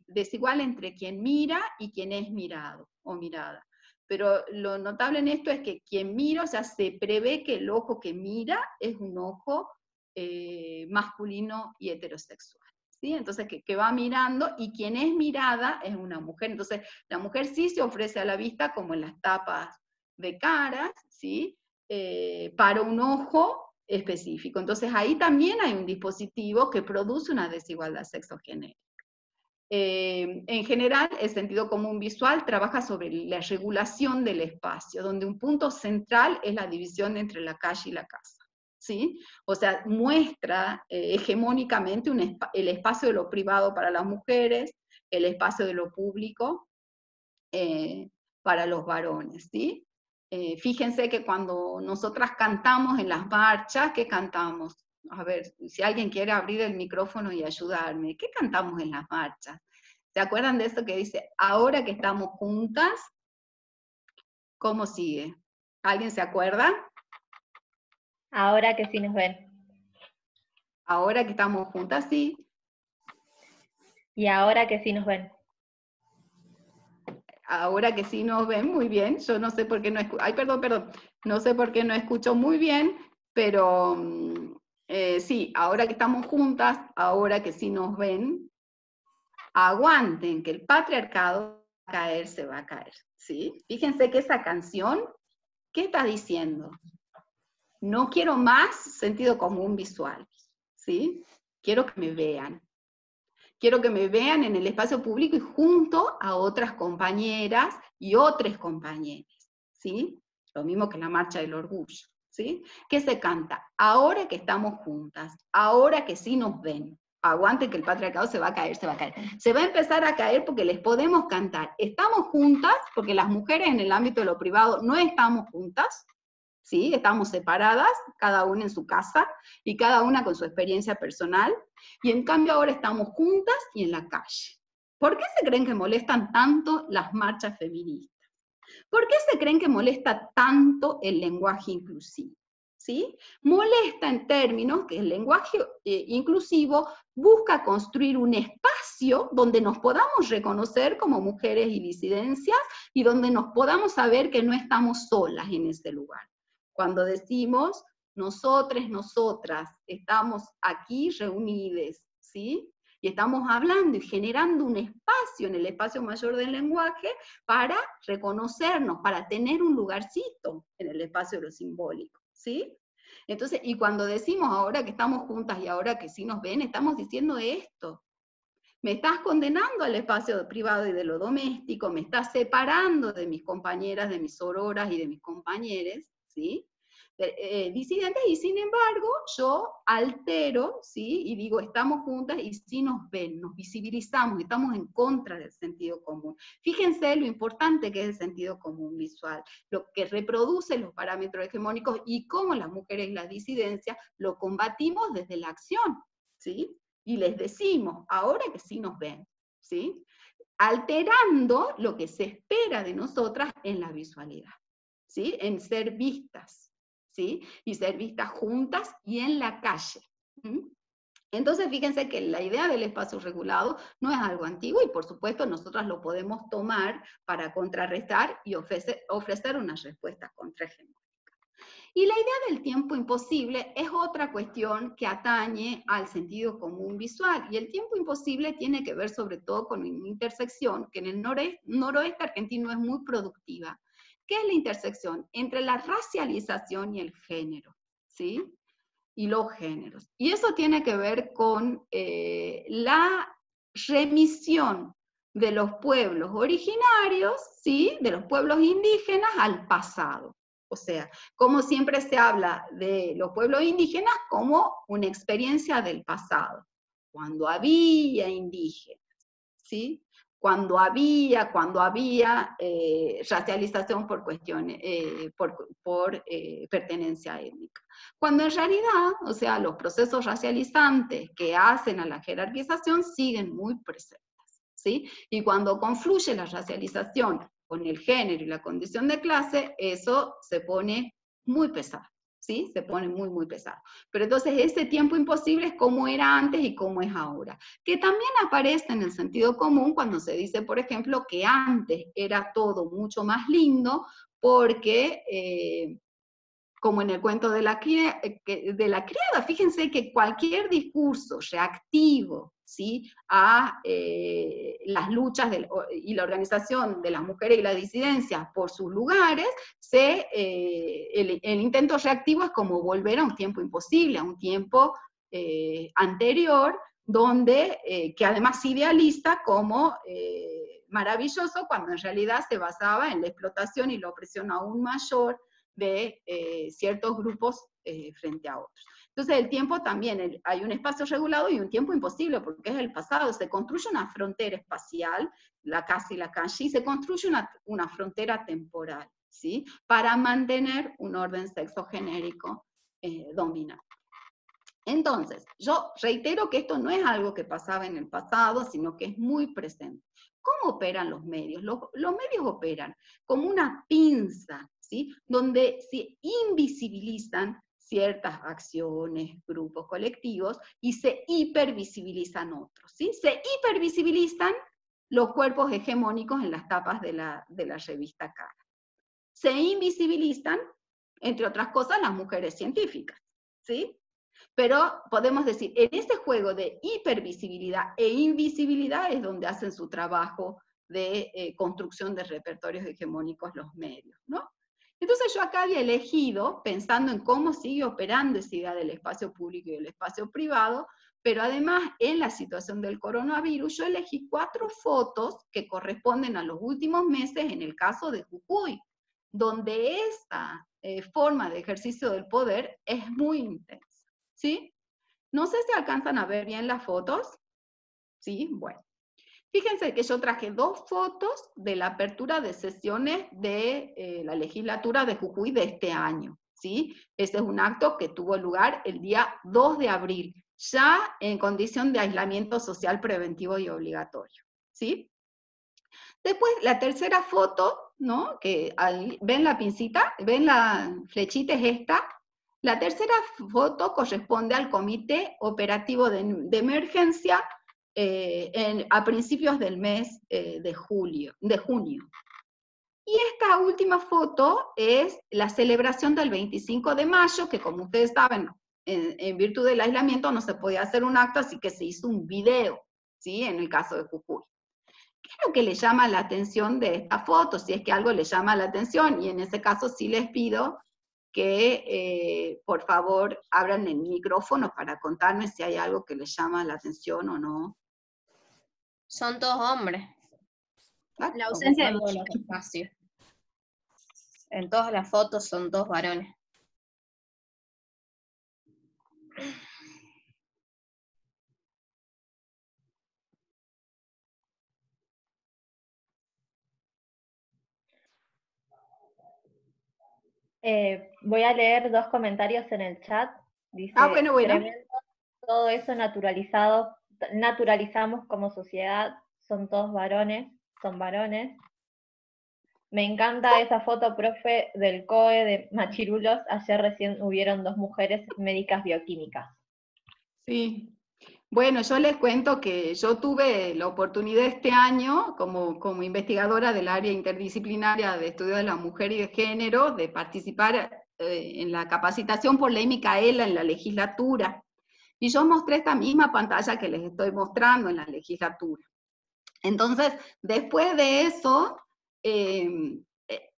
desigual entre quien mira y quien es mirado o mirada. Pero lo notable en esto es que quien mira, o sea, se prevé que el ojo que mira es un ojo masculino y heterosexual, ¿sí? Entonces que va mirando, y quien es mirada es una mujer. Entonces la mujer sí se ofrece a la vista, como en las tapas de Caras, ¿sí?, para un ojo específico. Entonces ahí también hay un dispositivo que produce una desigualdad sexogenérica. En general, el sentido común visual trabaja sobre la regulación del espacio, donde un punto central es la división entre la calle y la casa, ¿sí? O sea, muestra hegemónicamente el espacio de lo privado para las mujeres, el espacio de lo público para los varones, ¿sí? Fíjense que cuando nosotras cantamos en las marchas, ¿qué cantamos? A ver, si alguien quiere abrir el micrófono y ayudarme, ¿qué cantamos en las marchas? ¿Se acuerdan de esto que dice, ahora que estamos juntas? ¿Cómo sigue? ¿Alguien se acuerda? Ahora que sí nos ven. Ahora que estamos juntas, sí. Y ahora que sí nos ven. Ahora que sí nos ven, muy bien. Yo no sé por qué no escucho. Ay, perdón. No sé por qué no escucho muy bien, pero sí, ahora que estamos juntas, ahora que sí nos ven, aguanten que el patriarcado va a caer, se va a caer, ¿sí? Fíjense que esa canción, ¿qué está diciendo? No quiero más sentido común visual, ¿sí? Quiero que me vean. Quiero que me vean en el espacio público y junto a otras compañeras y otros compañeros, ¿sí? Lo mismo que la Marcha del Orgullo, ¿sí? Que se canta, ahora que estamos juntas, ahora que sí nos ven. Aguanten que el patriarcado se va a caer, se va a caer. Se va a empezar a caer porque les podemos cantar. Estamos juntas, porque las mujeres en el ámbito de lo privado no estamos juntas, ¿sí? Estamos separadas, cada una en su casa, y cada una con su experiencia personal, y en cambio ahora estamos juntas y en la calle. ¿Por qué se creen que molestan tanto las marchas feministas? ¿Por qué se creen que molesta tanto el lenguaje inclusivo? ¿sí? Molesta en términos que el lenguaje inclusivo busca construir un espacio donde nos podamos reconocer como mujeres y disidencias y donde nos podamos saber que no estamos solas en ese lugar. Cuando decimos nosotras, nosotras, estamos aquí reunidas, ¿sí? Y estamos hablando y generando un espacio en el espacio mayor del lenguaje para reconocernos, para tener un lugarcito en el espacio de lo simbólico, ¿sí? Entonces, y cuando decimos ahora que estamos juntas y ahora que sí nos ven, estamos diciendo esto. Me estás condenando al espacio privado y de lo doméstico, me estás separando de mis compañeras, de mis sororas y de mis compañeros, ¿sí? Disidentes, y sin embargo yo altero, ¿sí? Y digo, estamos juntas y sí nos ven, nos visibilizamos, estamos en contra del sentido común. Fíjense lo importante que es el sentido común visual, lo que reproduce los parámetros hegemónicos y cómo las mujeres y las disidencias lo combatimos desde la acción, ¿sí? Y les decimos, ahora que sí nos ven, ¿sí? Alterando lo que se espera de nosotras en la visualidad, ¿sí? En ser vistas, ¿sí? Y ser vistas juntas y en la calle. Entonces, fíjense que la idea del espacio regulado no es algo antiguo y, por supuesto, nosotras lo podemos tomar para contrarrestar y ofrecer unas respuestas contrahegemónicas. Y la idea del tiempo imposible es otra cuestión que atañe al sentido común visual, y el tiempo imposible tiene que ver sobre todo con una intersección que en el noroeste argentino es muy productiva. ¿Qué es la intersección? Entre la racialización y el género, ¿sí? Y los géneros. Y eso tiene que ver con la remisión de los pueblos originarios, ¿sí? De los pueblos indígenas al pasado. O sea, como siempre se habla de los pueblos indígenas como una experiencia del pasado, cuando había indígenas, ¿sí? Cuando había racialización por cuestiones, por pertenencia étnica. Cuando en realidad, o sea, los procesos racializantes que hacen a la jerarquización siguen muy presentes, ¿sí? Y cuando confluye la racialización con el género y la condición de clase, eso se pone muy pesado, ¿sí? Se pone muy, muy pesado. Pero entonces ese tiempo imposible es como era antes y como es ahora, que también aparece en el sentido común cuando se dice, por ejemplo, que antes era todo mucho más lindo porque, como en el cuento de la criada, fíjense que cualquier discurso reactivo, ¿sí? A las luchas y la organización de las mujeres y las disidencias por sus lugares, el intento reactivo es como volver a un tiempo imposible, a un tiempo anterior, donde, que además se idealiza como maravilloso, cuando en realidad se basaba en la explotación y la opresión aún mayor de ciertos grupos frente a otros. Entonces el tiempo también, hay un espacio regulado y un tiempo imposible, porque es el pasado, se construye una frontera espacial, la casa y la calle, y se construye una frontera temporal, ¿sí? Para mantener un orden sexogenérico dominante. Entonces, yo reitero que esto no es algo que pasaba en el pasado, sino que es muy presente. ¿Cómo operan los medios? Los medios operan como una pinza, ¿sí? Donde se invisibilizan ciertas acciones, grupos, colectivos, y se hipervisibilizan otros, ¿sí? Se hipervisibilizan los cuerpos hegemónicos en las tapas de la revista Cara. Se invisibilizan, entre otras cosas, las mujeres científicas, ¿sí? Pero podemos decir, en este juego de hipervisibilidad e invisibilidad es donde hacen su trabajo de construcción de repertorios hegemónicos los medios, ¿no? Entonces yo acá había elegido, pensando en cómo sigue operando esa idea del espacio público y del espacio privado, pero además en la situación del coronavirus, yo elegí 4 fotos que corresponden a los últimos meses en el caso de Jujuy, donde esta forma de ejercicio del poder es muy intensa. ¿Sí? No sé si alcanzan a ver bien las fotos. ¿Sí? Bueno. Fíjense que yo traje 2 fotos de la apertura de sesiones de la legislatura de Jujuy de este año. ¿Sí? Este es un acto que tuvo lugar el día 2 de abril, ya en condición de aislamiento social preventivo y obligatorio. ¿Sí? Después, la tercera foto, ¿no? Que ahí, ¿ven la pincita? ¿Ven la flechita? Es esta. La tercera foto corresponde al Comité Operativo de Emergencia a principios del mes de junio. Y esta última foto es la celebración del 25 de mayo, que como ustedes saben, en virtud del aislamiento no se podía hacer un acto, así que se hizo un video, ¿sí? En el caso de Jujuy. ¿Qué es lo que le llama la atención de esta foto? Si es que algo le llama la atención, y en ese caso sí les pido que por favor abran el micrófono para contarme si hay algo que les llama la atención o no. Son todos hombres. La ausencia de los espacios. En todas las fotos son dos varones. Voy a leer 2 comentarios en el chat. Dice, bueno. tremendo, todo eso naturalizamos como sociedad, son todos varones, son varones. Me encanta esa foto, profe, del COE de Machirulos. Ayer recién hubieron 2 mujeres médicas bioquímicas. Sí. Bueno, yo les cuento que yo tuve la oportunidad este año, como investigadora del área interdisciplinaria de estudio de la mujer y de género, de participar en la capacitación por ley Micaela en la legislatura. Y yo mostré esta misma pantalla que les estoy mostrando en la legislatura. Entonces, después de eso,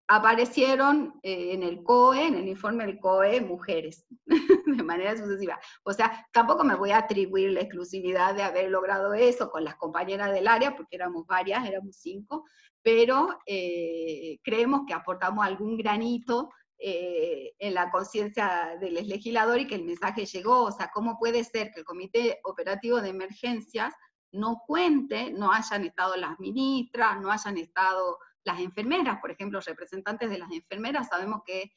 aparecieron en el COE, en el informe del COE, mujeres, de manera sucesiva. O sea, tampoco me voy a atribuir la exclusividad de haber logrado eso con las compañeras del área, porque éramos varias, éramos 5, pero creemos que aportamos algún granito en la conciencia del legislador y que el mensaje llegó. O sea, ¿cómo puede ser que el Comité Operativo de Emergencias no cuente, no hayan estado las ministras, no hayan estado las enfermeras, por ejemplo, representantes de las enfermeras? Sabemos que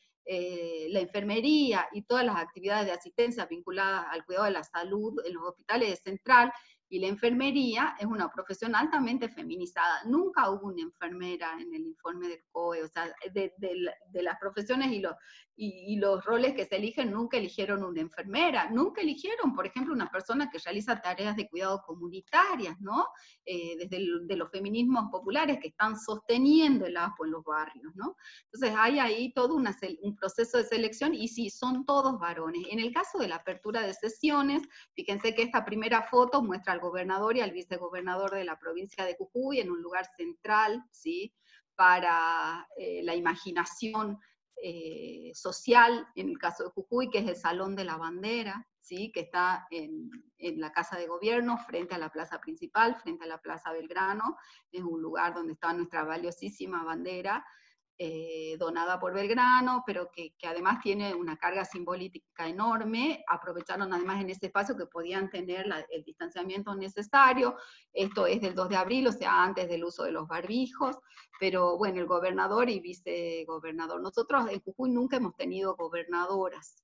la enfermería y todas las actividades de asistencia vinculadas al cuidado de la salud en los hospitales de Central, y la enfermería es una profesión altamente feminizada. Nunca hubo una enfermera en el informe del COE, o sea, de las profesiones y los roles que se eligen, nunca eligieron una enfermera, nunca eligieron, por ejemplo, una persona que realiza tareas de cuidado comunitarias, ¿no? Desde de los feminismos populares que están sosteniendo el ASPO en los barrios, ¿no? Entonces hay ahí todo un proceso de selección, y sí, son todos varones. En el caso de la apertura de sesiones, fíjense que esta primera foto muestra al gobernador y al vicegobernador de la provincia de Jujuy en un lugar central, ¿sí? Para la imaginación social, en el caso de Jujuy, que es el Salón de la Bandera, ¿sí? Que está en la Casa de Gobierno, frente a la plaza principal, frente a la Plaza Belgrano. Es un lugar donde está nuestra valiosísima bandera, donada por Belgrano, pero que además tiene una carga simbólica enorme. Aprovecharon además en ese espacio que podían tener el distanciamiento necesario. Esto es del 2 de abril, o sea, antes del uso de los barbijos, pero bueno, el gobernador y vicegobernador. Nosotros en Jujuy nunca hemos tenido gobernadoras.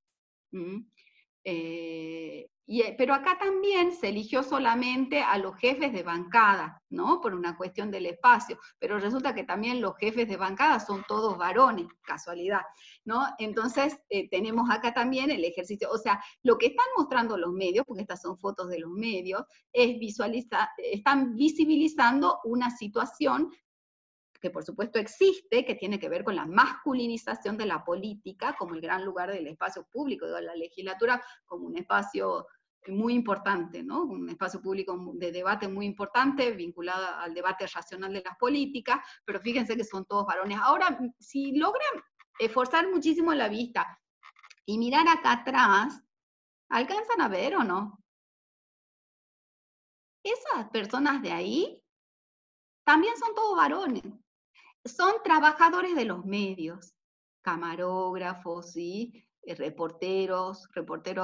Pero acá también se eligió solamente a los jefes de bancada, ¿no? Por una cuestión del espacio, pero resulta que también los jefes de bancada son todos varones, casualidad, ¿no? Entonces tenemos acá también el ejercicio, o sea, lo que están mostrando los medios, porque estas son fotos de los medios, es están visibilizando una situación que por supuesto existe, que tiene que ver con la masculinización de la política como el gran lugar del espacio público, de la legislatura como un espacio muy importante, ¿no? Un espacio público de debate muy importante, vinculado al debate racional de las políticas, pero fíjense que son todos varones. Ahora, si logran esforzar muchísimo la vista y mirar acá atrás, ¿alcanzan a ver o no? Esas personas de ahí también son todos varones. Son trabajadores de los medios, camarógrafos, ¿sí? reporteros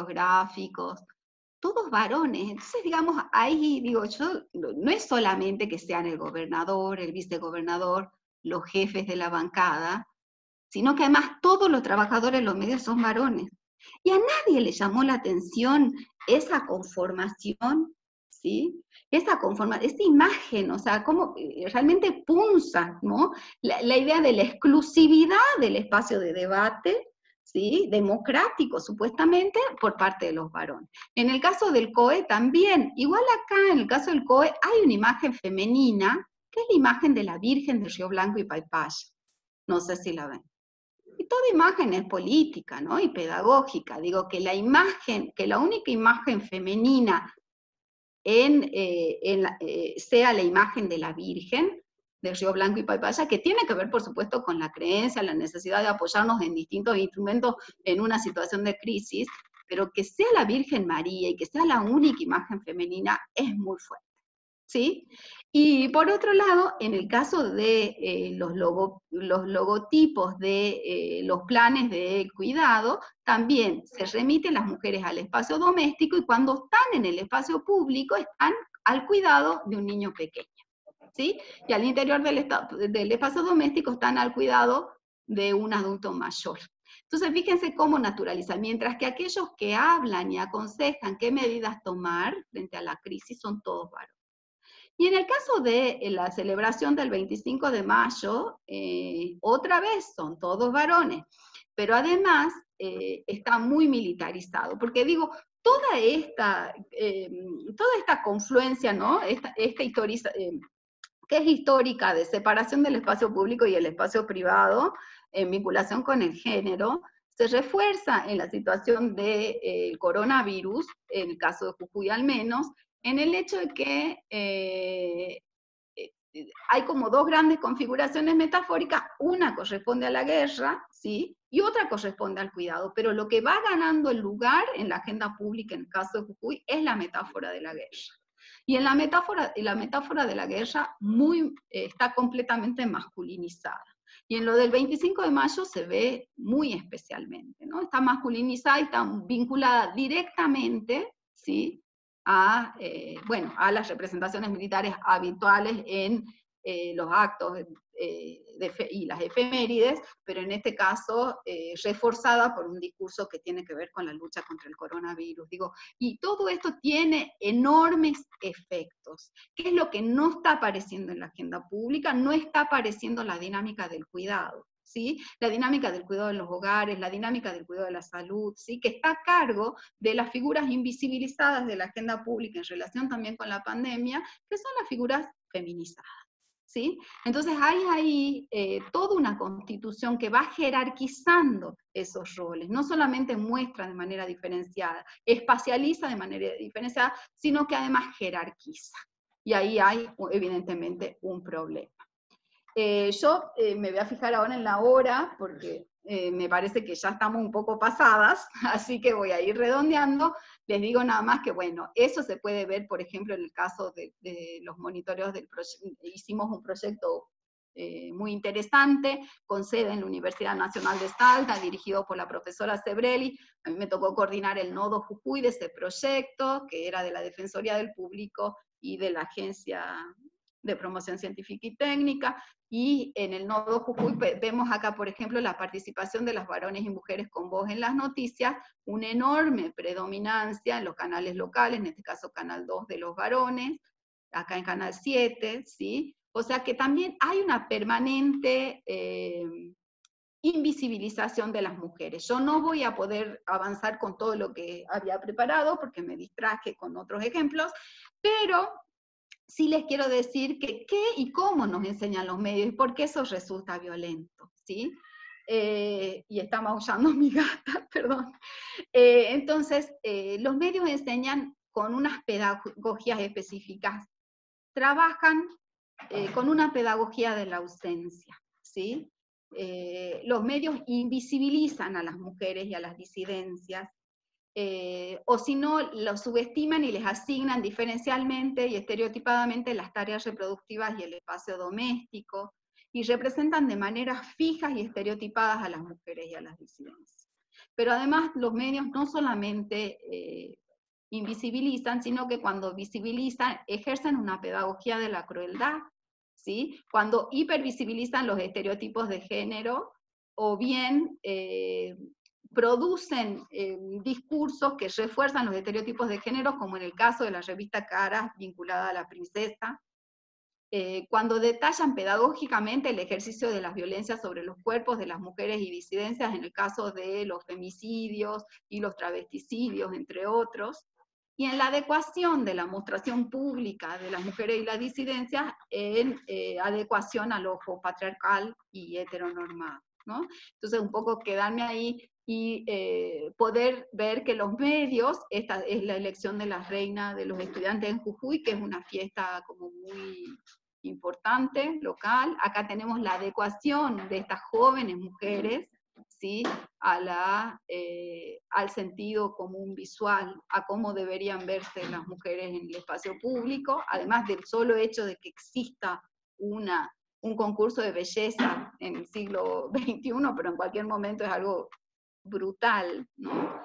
gráficos, todos varones. Entonces, digamos, ahí digo yo, no es solamente que sean el gobernador, el vicegobernador, los jefes de la bancada, sino que además todos los trabajadores de los medios son varones. Y a nadie le llamó la atención esa conformación, ¿sí? Esa imagen, o sea, cómo realmente punza, ¿no? La idea de la exclusividad del espacio de debate, ¿sí? Democrático, supuestamente, por parte de los varones. En el caso del COE también, igual acá, en el caso del COE, hay una imagen femenina, que es la imagen de la Virgen de Río Blanco y Paipaya. No sé si la ven. Y toda imagen es política, ¿no? Y pedagógica. Digo que la imagen, que la única imagen femenina sea la imagen de la Virgen de Río Blanco y Paipaya, que tiene que ver, por supuesto, con la creencia, la necesidad de apoyarnos en distintos instrumentos en una situación de crisis, pero que sea la Virgen María y que sea la única imagen femenina es muy fuerte, ¿sí? Y por otro lado, en el caso de los logotipos de los planes de cuidado, también se remiten las mujeres al espacio doméstico y cuando están en el espacio público están al cuidado de un niño pequeño, ¿sí? Y al interior del espacio doméstico están al cuidado de un adulto mayor. Entonces, fíjense cómo naturaliza. Mientras que aquellos que hablan y aconsejan qué medidas tomar frente a la crisis son todos varones. Y en el caso de la celebración del 25 de mayo, otra vez son todos varones, pero además está muy militarizado, porque digo, toda esta confluencia, ¿no? Esta que es histórica de separación del espacio público y el espacio privado, en vinculación con el género, se refuerza en la situación del coronavirus, en el caso de Jujuy al menos, en el hecho de que hay como dos grandes configuraciones metafóricas, una corresponde a la guerra, ¿sí? Y otra corresponde al cuidado, pero lo que va ganando el lugar en la agenda pública en el caso de Jujuy es la metáfora de la guerra. Y en la metáfora de la guerra está completamente masculinizada. Y en lo del 25 de mayo se ve muy especialmente, ¿no? Está masculinizada y está vinculada directamente, ¿sí? A las representaciones militares habituales en los actos y las efemérides, pero en este caso reforzada por un discurso que tiene que ver con la lucha contra el coronavirus. Digo, y todo esto tiene enormes efectos. ¿Qué es lo que no está apareciendo en la agenda pública? No está apareciendo la dinámica del cuidado, ¿sí? La dinámica del cuidado de los hogares, la dinámica del cuidado de la salud, ¿sí? Que está a cargo de las figuras invisibilizadas de la agenda pública en relación también con la pandemia, que son las figuras feminizadas, ¿sí? Entonces hay ahí toda una constitución que va jerarquizando esos roles, no solamente muestra de manera diferenciada, espacializa de manera diferenciada, sino que además jerarquiza. Y ahí hay evidentemente un problema. Yo me voy a fijar ahora en la hora, porque me parece que ya estamos un poco pasadas, así que voy a ir redondeando. Les digo nada más que, bueno, eso se puede ver, por ejemplo, en el caso de los monitoreos del proyecto. Hicimos un proyecto muy interesante, con sede en la Universidad Nacional de Salta, dirigido por la profesora Sebrelli. A mí me tocó coordinar el nodo Jujuy de ese proyecto, que era de la Defensoría del Público y de la Agencia de Promoción Científica y Técnica, y en el nodo Jujuy vemos acá, por ejemplo, la participación de las varones y mujeres con voz en las noticias, una enorme predominancia en los canales locales, en este caso Canal 2 de los varones, acá en Canal 7, ¿sí? O sea que también hay una permanente invisibilización de las mujeres. Yo no voy a poder avanzar con todo lo que había preparado, porque me distraje con otros ejemplos, pero sí les quiero decir que qué y cómo nos enseñan los medios y por qué eso resulta violento, ¿sí? Y está maullando mi gata, perdón. Entonces, los medios enseñan con unas pedagogías específicas, trabajan con una pedagogía de la ausencia, ¿sí? Los medios invisibilizan a las mujeres y a las disidencias, o si no, los subestiman y les asignan diferencialmente y estereotipadamente las tareas reproductivas y el espacio doméstico, y representan de manera fijas y estereotipadas a las mujeres y a las disidencias. Pero además los medios no solamente invisibilizan, sino que cuando visibilizan, ejercen una pedagogía de la crueldad, ¿sí? Cuando hipervisibilizan los estereotipos de género, o bien producen discursos que refuerzan los estereotipos de género, como en el caso de la revista Caras vinculada a la princesa, cuando detallan pedagógicamente el ejercicio de las violencias sobre los cuerpos de las mujeres y disidencias en el caso de los femicidios y los travesticidios, entre otros, y en la adecuación de la mostración pública de las mujeres y las disidencias en adecuación al ojo patriarcal y heteronormado, ¿no? Entonces un poco quedarme ahí y poder ver que los medios, esta es la elección de la reina de los estudiantes en Jujuy, que es una fiesta como muy importante, local. Acá tenemos la adecuación de estas jóvenes mujeres, ¿sí? Al sentido común visual, a cómo deberían verse las mujeres en el espacio público, además del solo hecho de que exista un concurso de belleza en el siglo XXI, pero en cualquier momento es algo brutal, ¿no?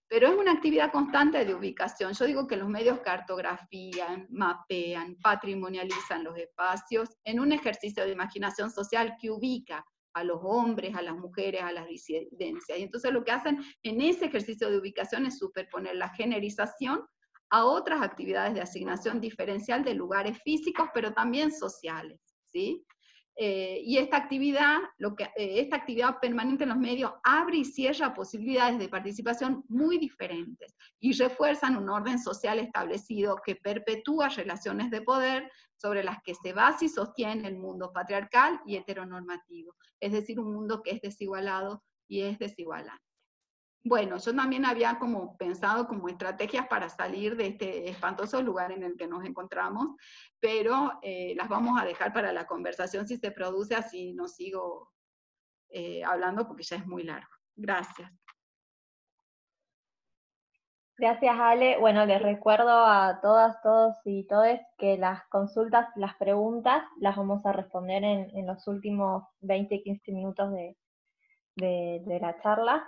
Pero es una actividad constante de ubicación. Yo digo que los medios cartografían, mapean, patrimonializan los espacios en un ejercicio de imaginación social que ubica a los hombres, a las mujeres, a las disidencias. Y entonces lo que hacen en ese ejercicio de ubicación es superponer la generización a otras actividades de asignación diferencial de lugares físicos, pero también sociales, ¿sí? Y esta actividad permanente en los medios abre y cierra posibilidades de participación muy diferentes y refuerzan un orden social establecido que perpetúa relaciones de poder sobre las que se basa y sostiene el mundo patriarcal y heteronormativo, es decir, un mundo que es desigualado y es desigualante. Bueno, yo también había como pensado como estrategias para salir de este espantoso lugar en el que nos encontramos, pero las vamos a dejar para la conversación si se produce, así no sigo hablando porque ya es muy largo. Gracias. Gracias, Ale. Bueno, les recuerdo a todas, todos y todes que las consultas, las preguntas, las vamos a responder en los últimos 20-15 minutos de la charla.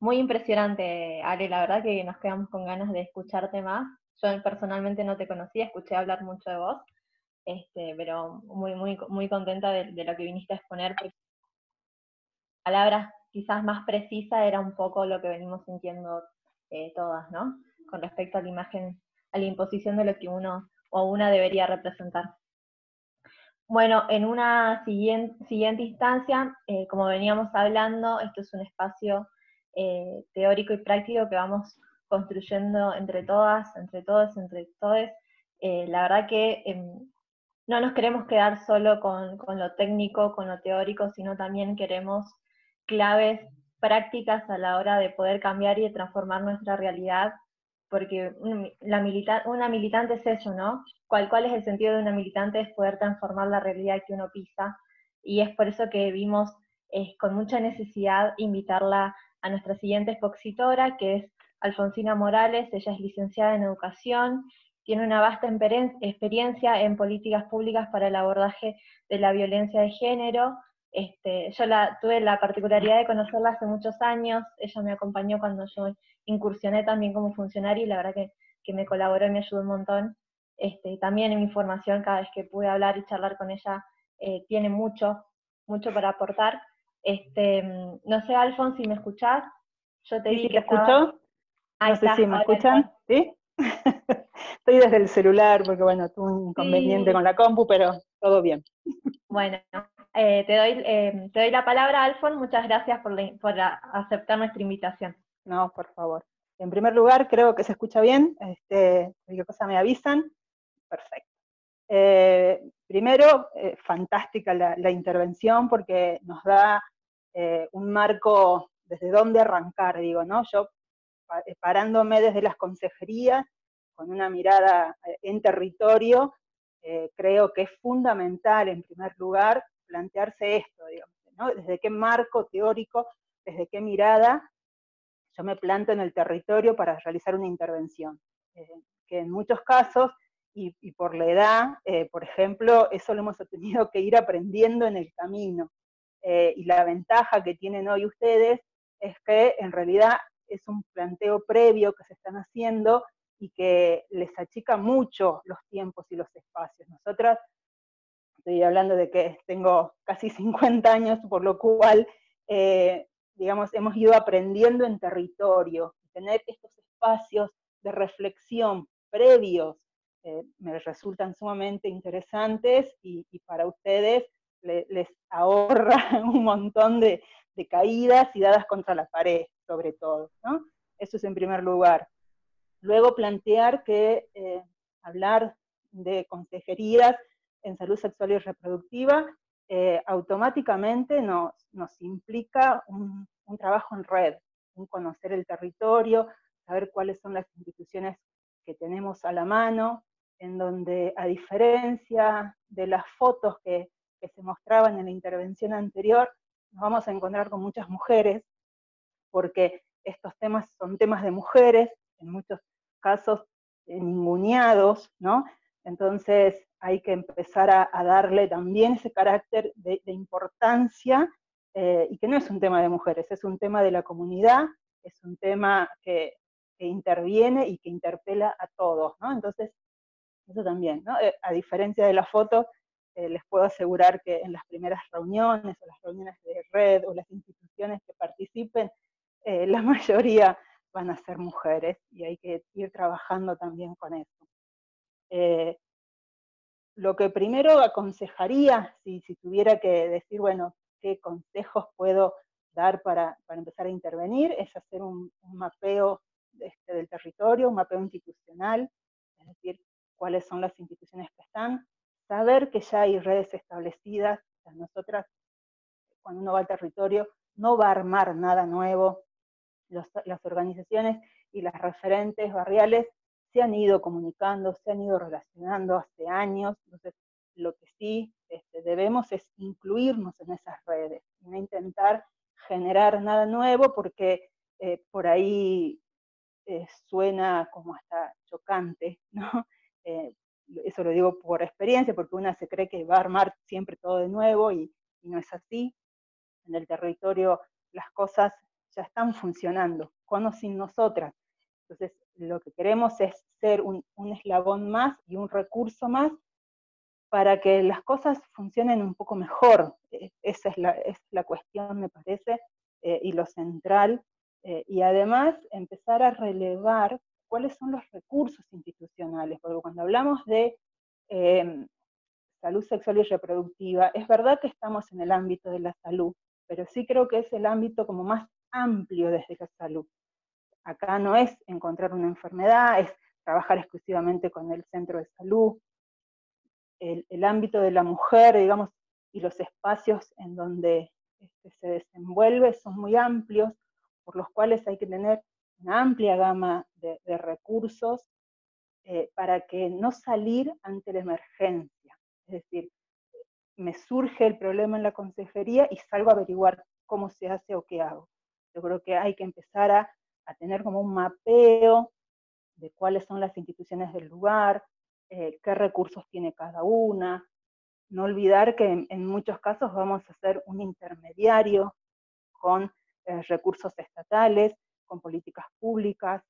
Muy impresionante, Ale, la verdad que nos quedamos con ganas de escucharte más. Yo personalmente no te conocía, escuché hablar mucho de vos, pero muy contenta de lo que viniste a exponer, porque palabras quizás más precisas era un poco lo que venimos sintiendo todas, ¿no? Con respecto a la imagen, a la imposición de lo que uno o una debería representar. Bueno, en una siguiente instancia, como veníamos hablando, esto es un espacio teórico y práctico que vamos construyendo entre todas, entre todos, entre todes. La verdad que no nos queremos quedar solo con lo técnico, con lo teórico, sino también queremos claves prácticas a la hora de poder cambiar y de transformar nuestra realidad, porque una militante es eso, ¿no? ¿Cuál es el sentido de una militante? Es poder transformar la realidad que uno pisa, y es por eso que vimos con mucha necesidad invitarla a nuestra siguiente expositora, que es Alfonsina Morales. Ella es licenciada en Educación, tiene una vasta experiencia en políticas públicas para el abordaje de la violencia de género. Yo tuve la particularidad de conocerla hace muchos años. Ella me acompañó cuando yo incursioné también como funcionaria, y la verdad que me colaboró y me ayudó un montón. También en mi formación, cada vez que pude hablar y charlar con ella, tiene mucho para aportar. No sé, Alfon, si me escuchás. Yo te vi que escucho. No sé si me escuchan, ¿sí? Estoy desde el celular porque, bueno, tuve un inconveniente con la compu, pero todo bien. Bueno, te doy la palabra, Alfon. Muchas gracias por aceptar nuestra invitación. No, por favor. En primer lugar, creo que se escucha bien. Cualquier cosa me avisan. Perfecto. Primero, fantástica la intervención, porque nos da un marco desde dónde arrancar, digo, ¿no? Yo, parándome desde las consejerías, con una mirada en territorio, creo que es fundamental, en primer lugar, plantearse esto, digamos, ¿no? Desde qué marco teórico, desde qué mirada yo me planto en el territorio para realizar una intervención. Que en muchos casos, y por la edad, por ejemplo, eso lo hemos tenido que ir aprendiendo en el camino. Y la ventaja que tienen hoy ustedes es que en realidad es un planteo previo que se están haciendo y que les achica mucho los tiempos y los espacios. Nosotras, estoy hablando de que tengo casi 50 años, por lo cual, digamos, hemos ido aprendiendo en territorio, tener estos espacios de reflexión previos me resultan sumamente interesantes y para ustedes les ahorra un montón de caídas y dadas contra la pared, sobre todo, ¿no? Eso es en primer lugar. Luego plantear que hablar de consejerías en salud sexual y reproductiva automáticamente nos implica un trabajo en red, un conocer el territorio, saber cuáles son las instituciones que tenemos a la mano, en donde, a diferencia de las fotos que se mostraban en la intervención anterior, nos vamos a encontrar con muchas mujeres, porque estos temas son temas de mujeres, en muchos casos ninguneados, ¿no? Entonces hay que empezar a darle también ese carácter de importancia, y que no es un tema de mujeres, es un tema de la comunidad, es un tema que interviene y que interpela a todos, ¿no? Entonces, eso también, ¿no? A diferencia de la foto, les puedo asegurar que en las primeras reuniones, o las reuniones de red, o las instituciones que participen, la mayoría van a ser mujeres, y hay que ir trabajando también con eso. Lo que primero aconsejaría, si tuviera que decir, bueno, qué consejos puedo dar para empezar a intervenir, es hacer un mapeo del territorio, un mapeo institucional, es decir, cuáles son las instituciones que están, saber que ya hay redes establecidas. O sea, nosotras, cuando uno va al territorio, no va a armar nada nuevo. Las organizaciones y las referentes barriales se han ido comunicando, se han ido relacionando hace años. Entonces, lo que sí debemos es incluirnos en esas redes, no intentar generar nada nuevo, porque por ahí suena como hasta chocante, ¿no? Eso lo digo por experiencia, porque una se cree que va a armar siempre todo de nuevo, y no es así. En el territorio las cosas ya están funcionando, con o sin nosotras. Entonces, lo que queremos es ser un eslabón más y un recurso más para que las cosas funcionen un poco mejor. Esa es la cuestión, me parece, y lo central. Y además, empezar a relevar cuáles son los recursos institucionales, porque cuando hablamos de salud sexual y reproductiva, es verdad que estamos en el ámbito de la salud, pero sí creo que es el ámbito como más amplio desde la salud. Acá no es encontrar una enfermedad, es trabajar exclusivamente con el centro de salud. El ámbito de la mujer, digamos, y los espacios en donde se desenvuelve son muy amplios, por los cuales hay que tener una amplia gama de recursos para que no salir ante la emergencia. Es decir, me surge el problema en la consejería y salgo a averiguar cómo se hace o qué hago. Yo creo que hay que empezar a tener como un mapeo de cuáles son las instituciones del lugar, qué recursos tiene cada una. No olvidar que en muchos casos vamos a ser un intermediario con recursos estatales, con políticas públicas,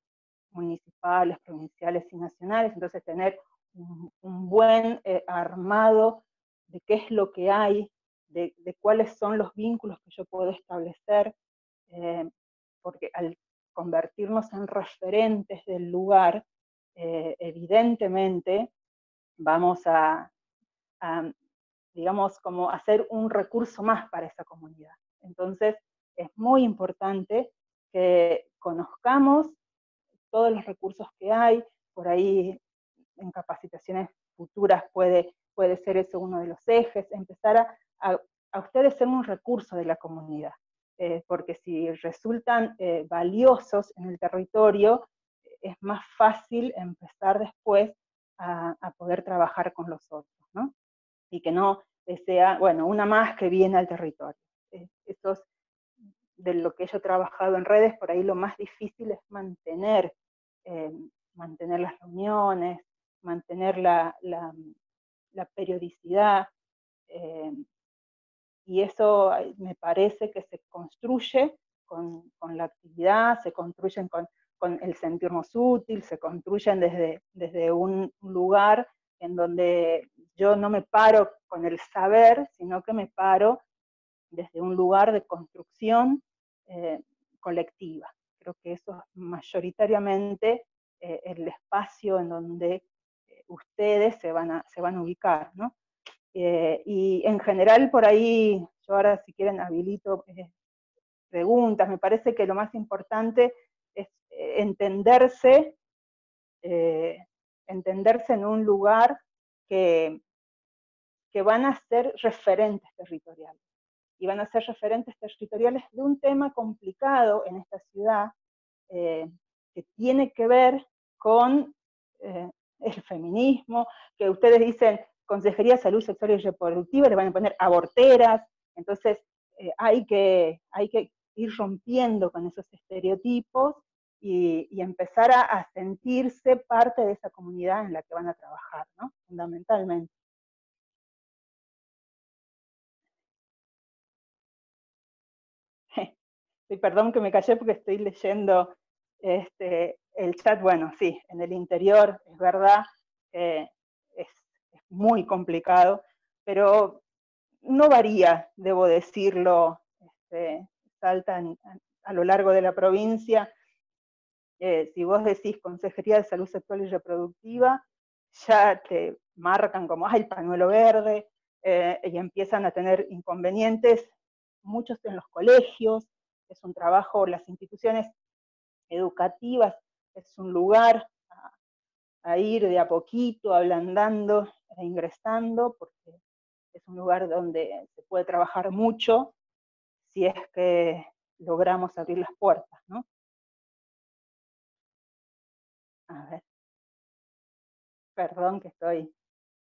municipales, provinciales y nacionales. Entonces, tener un buen armado de qué es lo que hay, de cuáles son los vínculos que yo puedo establecer, porque al convertirnos en referentes del lugar, evidentemente vamos a, digamos, como hacer un recurso más para esa comunidad. Entonces, es muy importante que conozcamos todos los recursos que hay. Por ahí en capacitaciones futuras puede ser eso uno de los ejes, empezar a ustedes ser un recurso de la comunidad, porque si resultan valiosos en el territorio, es más fácil empezar después a poder trabajar con los otros, ¿no? Y que no sea, bueno, una más que viene al territorio. Eso es de lo que yo he trabajado en redes. Por ahí lo más difícil es mantener las reuniones, mantener la periodicidad, y eso me parece que se construye con la actividad, se construyen con el sentirnos útil, se construyen desde un lugar en donde yo no me paro con el saber, sino que me paro desde un lugar de construcción colectiva. Creo que eso es mayoritariamente el espacio en donde ustedes se van a ubicar, ¿no? Y en general por ahí, yo ahora si quieren habilito preguntas, me parece que lo más importante es entenderse en un lugar que van a ser referentes territoriales. Y van a ser referentes territoriales de un tema complicado en esta ciudad, que tiene que ver con el feminismo, que ustedes dicen Consejería de Salud Sexual y Reproductiva, le van a poner aborteras, entonces hay que ir rompiendo con esos estereotipos y empezar a sentirse parte de esa comunidad en la que van a trabajar, ¿no? Fundamentalmente. Perdón que me callé porque estoy leyendo el chat. Bueno, sí, en el interior es verdad que es muy complicado, pero no varía, debo decirlo, Salta a lo largo de la provincia. Si vos decís Consejería de Salud Sexual y Reproductiva, ya te marcan como, el pañuelo verde, y empiezan a tener inconvenientes, muchos en los colegios. Es un trabajo, las instituciones educativas, es un lugar a ir de a poquito, ablandando e ingresando, porque es un lugar donde se puede trabajar mucho si es que logramos abrir las puertas, ¿no? A ver. Perdón que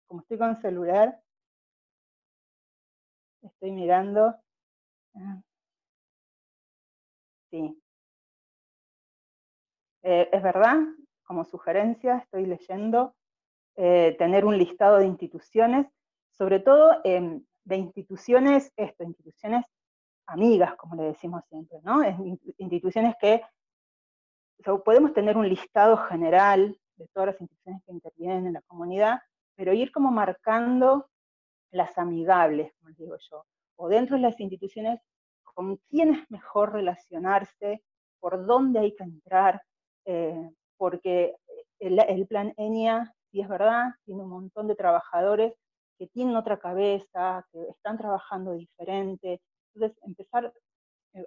como estoy con celular, estoy mirando. Sí. Es verdad, como sugerencia, estoy leyendo, tener un listado de instituciones, sobre todo de instituciones amigas, como le decimos siempre, ¿no? Instituciones que podemos tener un listado general de todas las instituciones que intervienen en la comunidad, pero ir como marcando las amigables, como digo yo, o dentro de las instituciones, con quién es mejor relacionarse, por dónde hay que entrar, porque el plan ENIA, si es verdad, tiene un montón de trabajadores que tienen otra cabeza, que están trabajando diferente, entonces empezar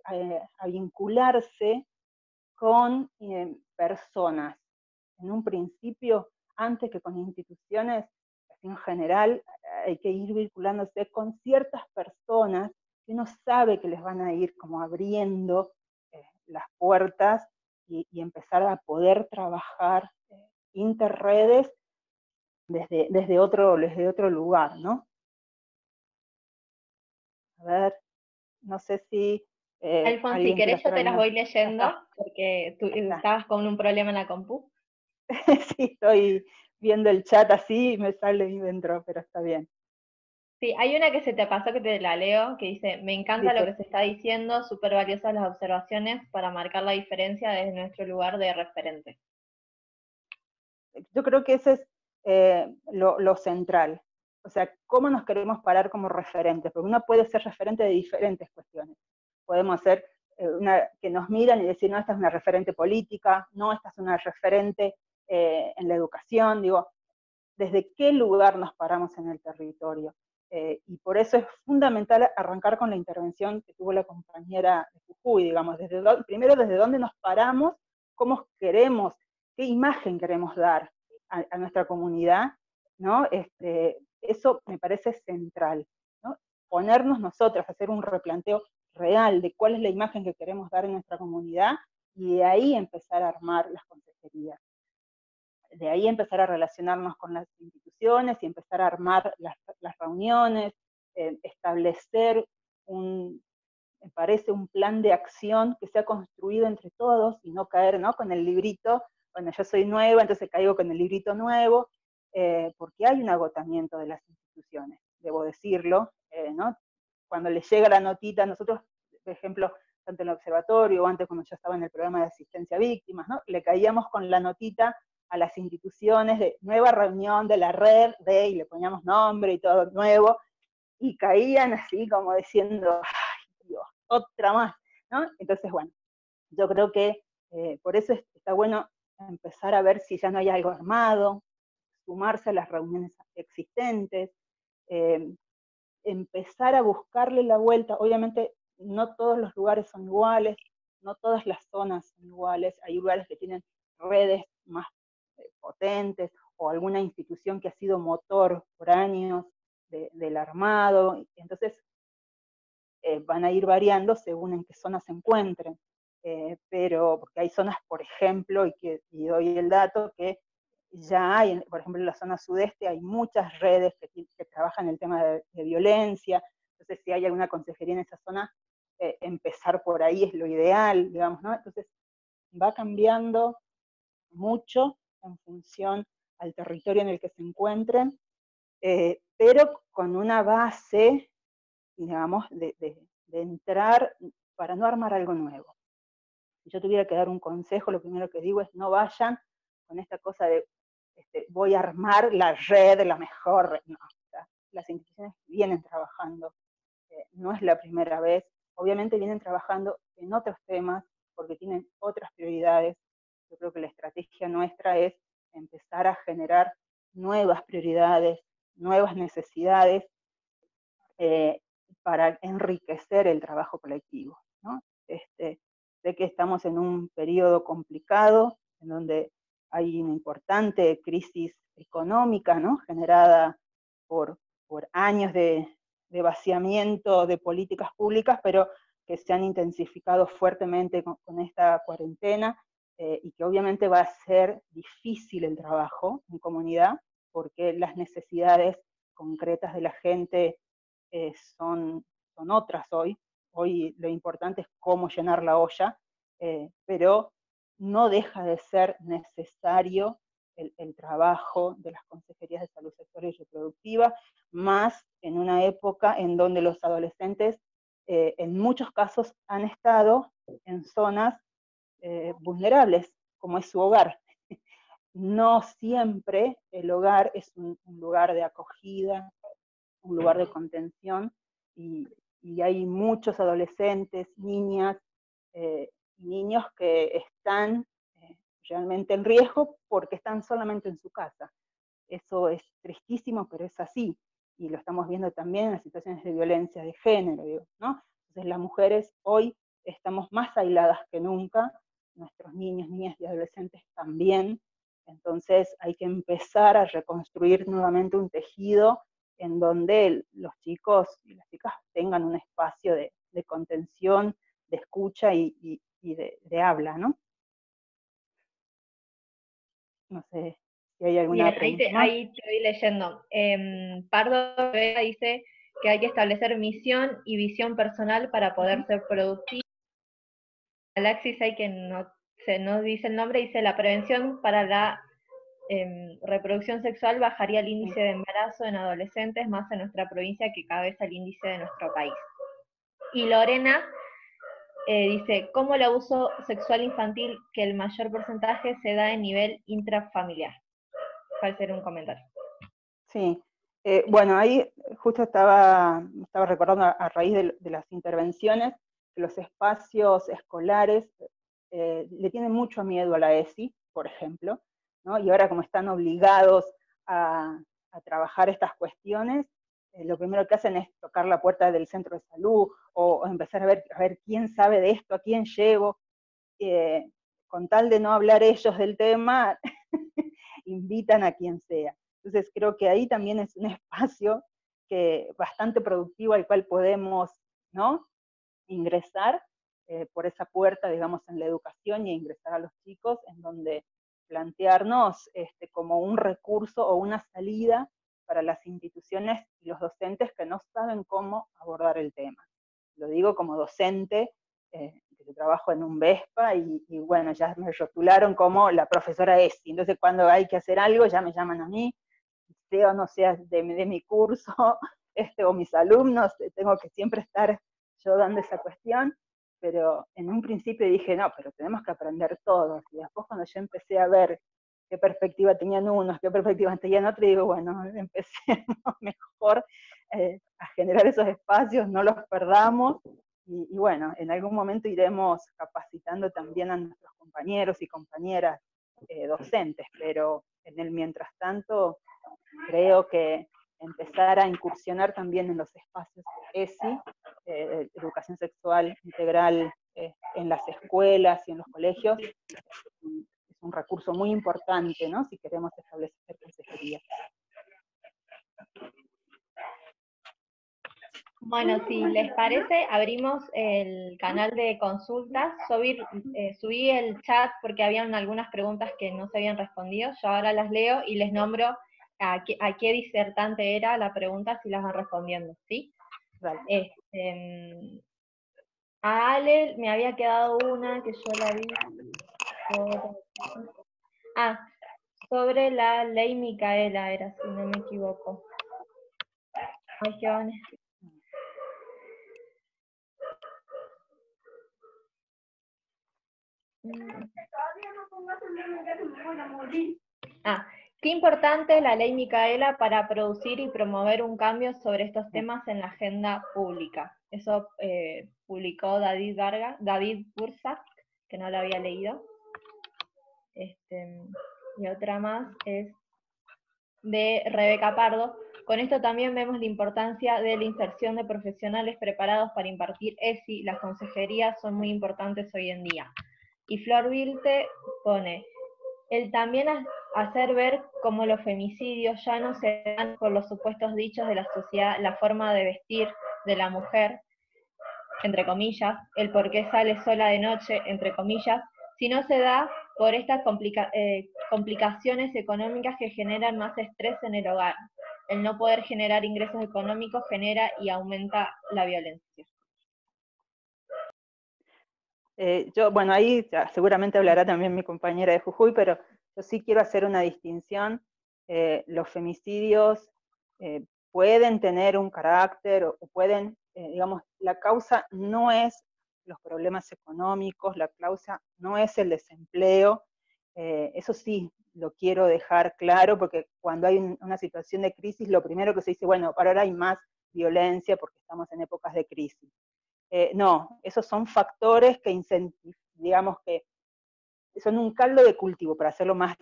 a vincularse con personas. En un principio, antes que con instituciones, en general, hay que ir vinculándose con ciertas personas que uno sabe que les van a ir como abriendo las puertas y empezar a poder trabajar interredes desde otro lugar, ¿no? A ver, no sé si Alfon, si querés yo te las voy leyendo, porque tú estabas con un problema en la compu. Sí, estoy viendo el chat así y me sale ahí dentro, pero está bien. Sí, hay una que se te pasó que te la leo, que dice, me encanta lo que se está diciendo, súper valiosas las observaciones para marcar la diferencia desde nuestro lugar de referente. Yo creo que ese es lo central. O sea, cómo nos queremos parar como referentes, porque uno puede ser referente de diferentes cuestiones. Podemos ser que nos miran y decir, no, esta es una referente política, no, esta es una referente en la educación, digo, ¿desde qué lugar nos paramos en el territorio? Y por eso es fundamental arrancar con la intervención que tuvo la compañera de Jujuy, digamos, primero desde dónde nos paramos, cómo queremos, qué imagen queremos dar a nuestra comunidad, ¿no? Eso me parece central, ¿no? Ponernos nosotras, hacer un replanteo real de cuál es la imagen que queremos dar en nuestra comunidad, y de ahí empezar a armar las consejerías. De ahí empezar a relacionarnos con las instituciones y empezar a armar las reuniones, establecer me parece, un plan de acción que sea construido entre todos y no caer, ¿no?, con el librito, bueno, yo soy nueva, entonces caigo con el librito nuevo, porque hay un agotamiento de las instituciones, debo decirlo, ¿no? Cuando les llega la notita, nosotros, por ejemplo, tanto en el observatorio o antes cuando yo estaba en el programa de asistencia a víctimas, ¿no?, le caíamos con la notita a las instituciones de nueva reunión de la red y le poníamos nombre y todo nuevo, y caían así como diciendo, ay Dios, otra más, ¿no? Entonces, bueno, yo creo que por eso está bueno empezar a ver si ya no hay algo armado, sumarse a las reuniones existentes, empezar a buscarle la vuelta. Obviamente no todos los lugares son iguales, no todas las zonas son iguales, hay lugares que tienen redes más potentes, o alguna institución que ha sido motor por años del armado, entonces van a ir variando según en qué zonas se encuentren, pero porque hay zonas, por ejemplo, y doy el dato, que ya hay, por ejemplo, en la zona sudeste hay muchas redes que trabajan el tema de violencia, entonces si hay alguna consejería en esa zona, empezar por ahí es lo ideal, digamos, ¿no? Entonces va cambiando mucho en función al territorio en el que se encuentren, pero con una base, digamos, de entrar para no armar algo nuevo. Si yo tuviera que dar un consejo, lo primero que digo es no vayan con esta cosa de voy a armar la red, la mejor red. No, o sea, las instituciones vienen trabajando, no es la primera vez, obviamente vienen trabajando en otros temas porque tienen otras prioridades. Yo creo que la estrategia nuestra es empezar a generar nuevas prioridades, nuevas necesidades, para enriquecer el trabajo colectivo, ¿no? Sé que estamos en un periodo complicado, en donde hay una importante crisis económica, ¿no? Generada por años de vaciamiento de políticas públicas, pero que se han intensificado fuertemente con esta cuarentena, y que obviamente va a ser difícil el trabajo en comunidad, porque las necesidades concretas de la gente son otras hoy. Hoy lo importante es cómo llenar la olla, pero no deja de ser necesario el trabajo de las consejerías de salud sexual y reproductiva, más en una época en donde los adolescentes en muchos casos han estado en zonas vulnerables, como es su hogar. No siempre el hogar es un lugar de acogida, un lugar de contención, y hay muchos adolescentes, niñas, niños que están realmente en riesgo porque están solamente en su casa. Eso es tristísimo, pero es así, y lo estamos viendo también en las situaciones de violencia de género, digo, ¿no? Entonces las mujeres hoy estamos más aisladas que nunca, nuestros niños, niñas y adolescentes también, entonces hay que empezar a reconstruir nuevamente un tejido en donde los chicos y las chicas tengan un espacio de contención, de escucha y de habla, ¿no? No sé si hay alguna pregunta más. Ahí te voy leyendo. Pardo Vega dice que hay que establecer misión y visión personal para poder ser productivo. Alexis, hay que no dice el nombre, dice la prevención para la reproducción sexual bajaría el índice de embarazo en adolescentes, más en nuestra provincia que cabeza el índice de nuestro país. Y Lorena dice, ¿cómo el abuso sexual infantil que el mayor porcentaje se da en nivel intrafamiliar? ¿Cuál sería un comentario? Sí, bueno, ahí justo estaba recordando a raíz de las intervenciones, que los espacios escolares le tienen mucho miedo a la ESI, por ejemplo, ¿no? Y ahora como están obligados a trabajar estas cuestiones, lo primero que hacen es tocar la puerta del centro de salud, o empezar a ver quién sabe de esto, a quién llevo, con tal de no hablar ellos del tema, invitan a quien sea. Entonces creo que ahí también es un espacio bastante productivo al cual podemos, ¿no?, ingresar por esa puerta, digamos, en la educación, y ingresar a los chicos, en donde plantearnos como un recurso o una salida para las instituciones y los docentes que no saben cómo abordar el tema. Lo digo como docente, que trabajo en un VESPA, y bueno, ya me rotularon como la profesora ESI, entonces cuando hay que hacer algo ya me llaman a mí, sea o no sea de mi curso, o mis alumnos, tengo que siempre estar yo dando esa cuestión, pero en un principio dije, no, pero tenemos que aprender todos, y después cuando yo empecé a ver qué perspectiva tenían unos, qué perspectiva tenían otros, digo, bueno, empecemos mejor a generar esos espacios, no los perdamos, y bueno, en algún momento iremos capacitando también a nuestros compañeros y compañeras docentes, pero en el mientras tanto, creo que empezar a incursionar también en los espacios ESI, educación sexual integral en las escuelas y en los colegios, es un recurso muy importante, ¿no? Si queremos establecer consejería. Bueno, si les parece, abrimos el canal de consultas. Subí el chat porque habían algunas preguntas que no se habían respondido. Yo ahora las leo y les nombro a qué disertante era la pregunta, si las van respondiendo, ¿sí? Vale. A Ale me había quedado una que yo la vi. Sobre la ley Micaela era, si no me equivoco. Ay, qué van. Qué importante es la ley Micaela para producir y promover un cambio sobre estos temas en la agenda pública. Eso publicó David Bursak, que no lo había leído. Y otra más es de Rebeca Pardo. Con esto también vemos la importancia de la inserción de profesionales preparados para impartir ESI. Las consejerías son muy importantes hoy en día. Y Flor Vilte pone, el también hacer ver cómo los femicidios ya no se dan por los supuestos dichos de la sociedad, la forma de vestir de la mujer, entre comillas, el por qué sale sola de noche, entre comillas, sino se da por estas complicaciones económicas que generan más estrés en el hogar. El no poder generar ingresos económicos genera y aumenta la violencia. Bueno, ahí seguramente hablará también mi compañera de Jujuy, pero yo sí quiero hacer una distinción. Los femicidios pueden tener un carácter, o pueden, digamos, la causa no es los problemas económicos, la causa no es el desempleo, eso sí lo quiero dejar claro, porque cuando hay una situación de crisis, lo primero que se dice, bueno, para ahora hay más violencia porque estamos en épocas de crisis. No, esos son factores que digamos que son un caldo de cultivo, para hacerlo más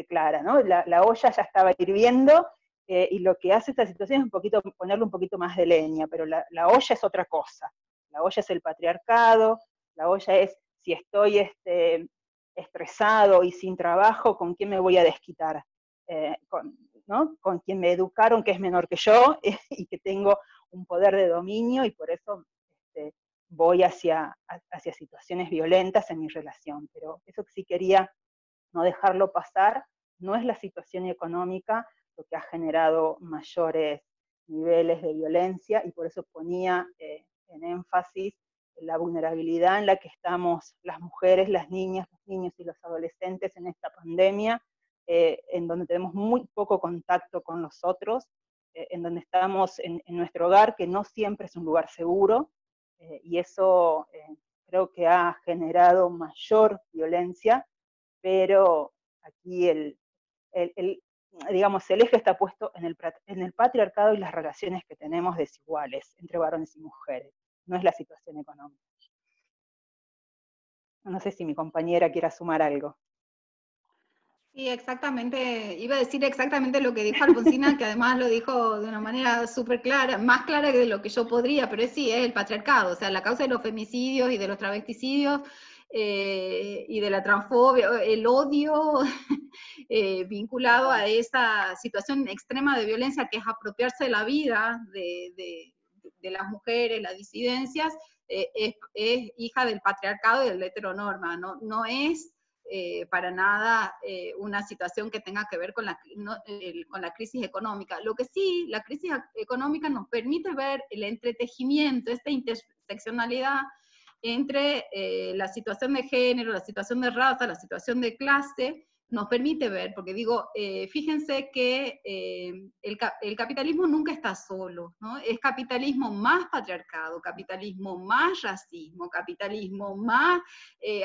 clara, ¿no? La olla ya estaba hirviendo, y lo que hace esta situación es ponerle un poquito más de leña, pero la olla es otra cosa. La olla es el patriarcado, la olla es si estoy estresado y sin trabajo, ¿con quién me voy a desquitar? ¿No? Con quien me educaron, que es menor que yo, y que tengo un poder de dominio, y por eso voy hacia situaciones violentas en mi relación. Pero eso sí quería no dejarlo pasar, no es la situación económica lo que ha generado mayores niveles de violencia, y por eso ponía en énfasis la vulnerabilidad en la que estamos las mujeres, las niñas, los niños y los adolescentes en esta pandemia, en donde tenemos muy poco contacto con los otros, en donde estamos en nuestro hogar, que no siempre es un lugar seguro, y eso creo que ha generado mayor violencia, pero aquí digamos, el eje está puesto en el patriarcado y las relaciones que tenemos desiguales entre varones y mujeres, no es la situación económica. No sé si mi compañera quiera sumar algo. Sí, exactamente, iba a decir exactamente lo que dijo Alfonsina, que además lo dijo de una manera súper clara, más clara que de lo que yo podría, pero sí, es el patriarcado, o sea, la causa de los femicidios y de los travesticidios, y de la transfobia, el odio vinculado a esa situación extrema de violencia que es apropiarse de la vida de las mujeres, las disidencias, es hija del patriarcado y de la heteronorma, no es para nada una situación que tenga que ver con la crisis económica. Lo que sí, la crisis económica nos permite ver el entretejimiento, esta interseccionalidad entre la situación de género, la situación de raza, la situación de clase, nos permite ver, porque digo, fíjense que el capitalismo nunca está solo, ¿no? Es capitalismo más patriarcado, capitalismo más racismo, capitalismo más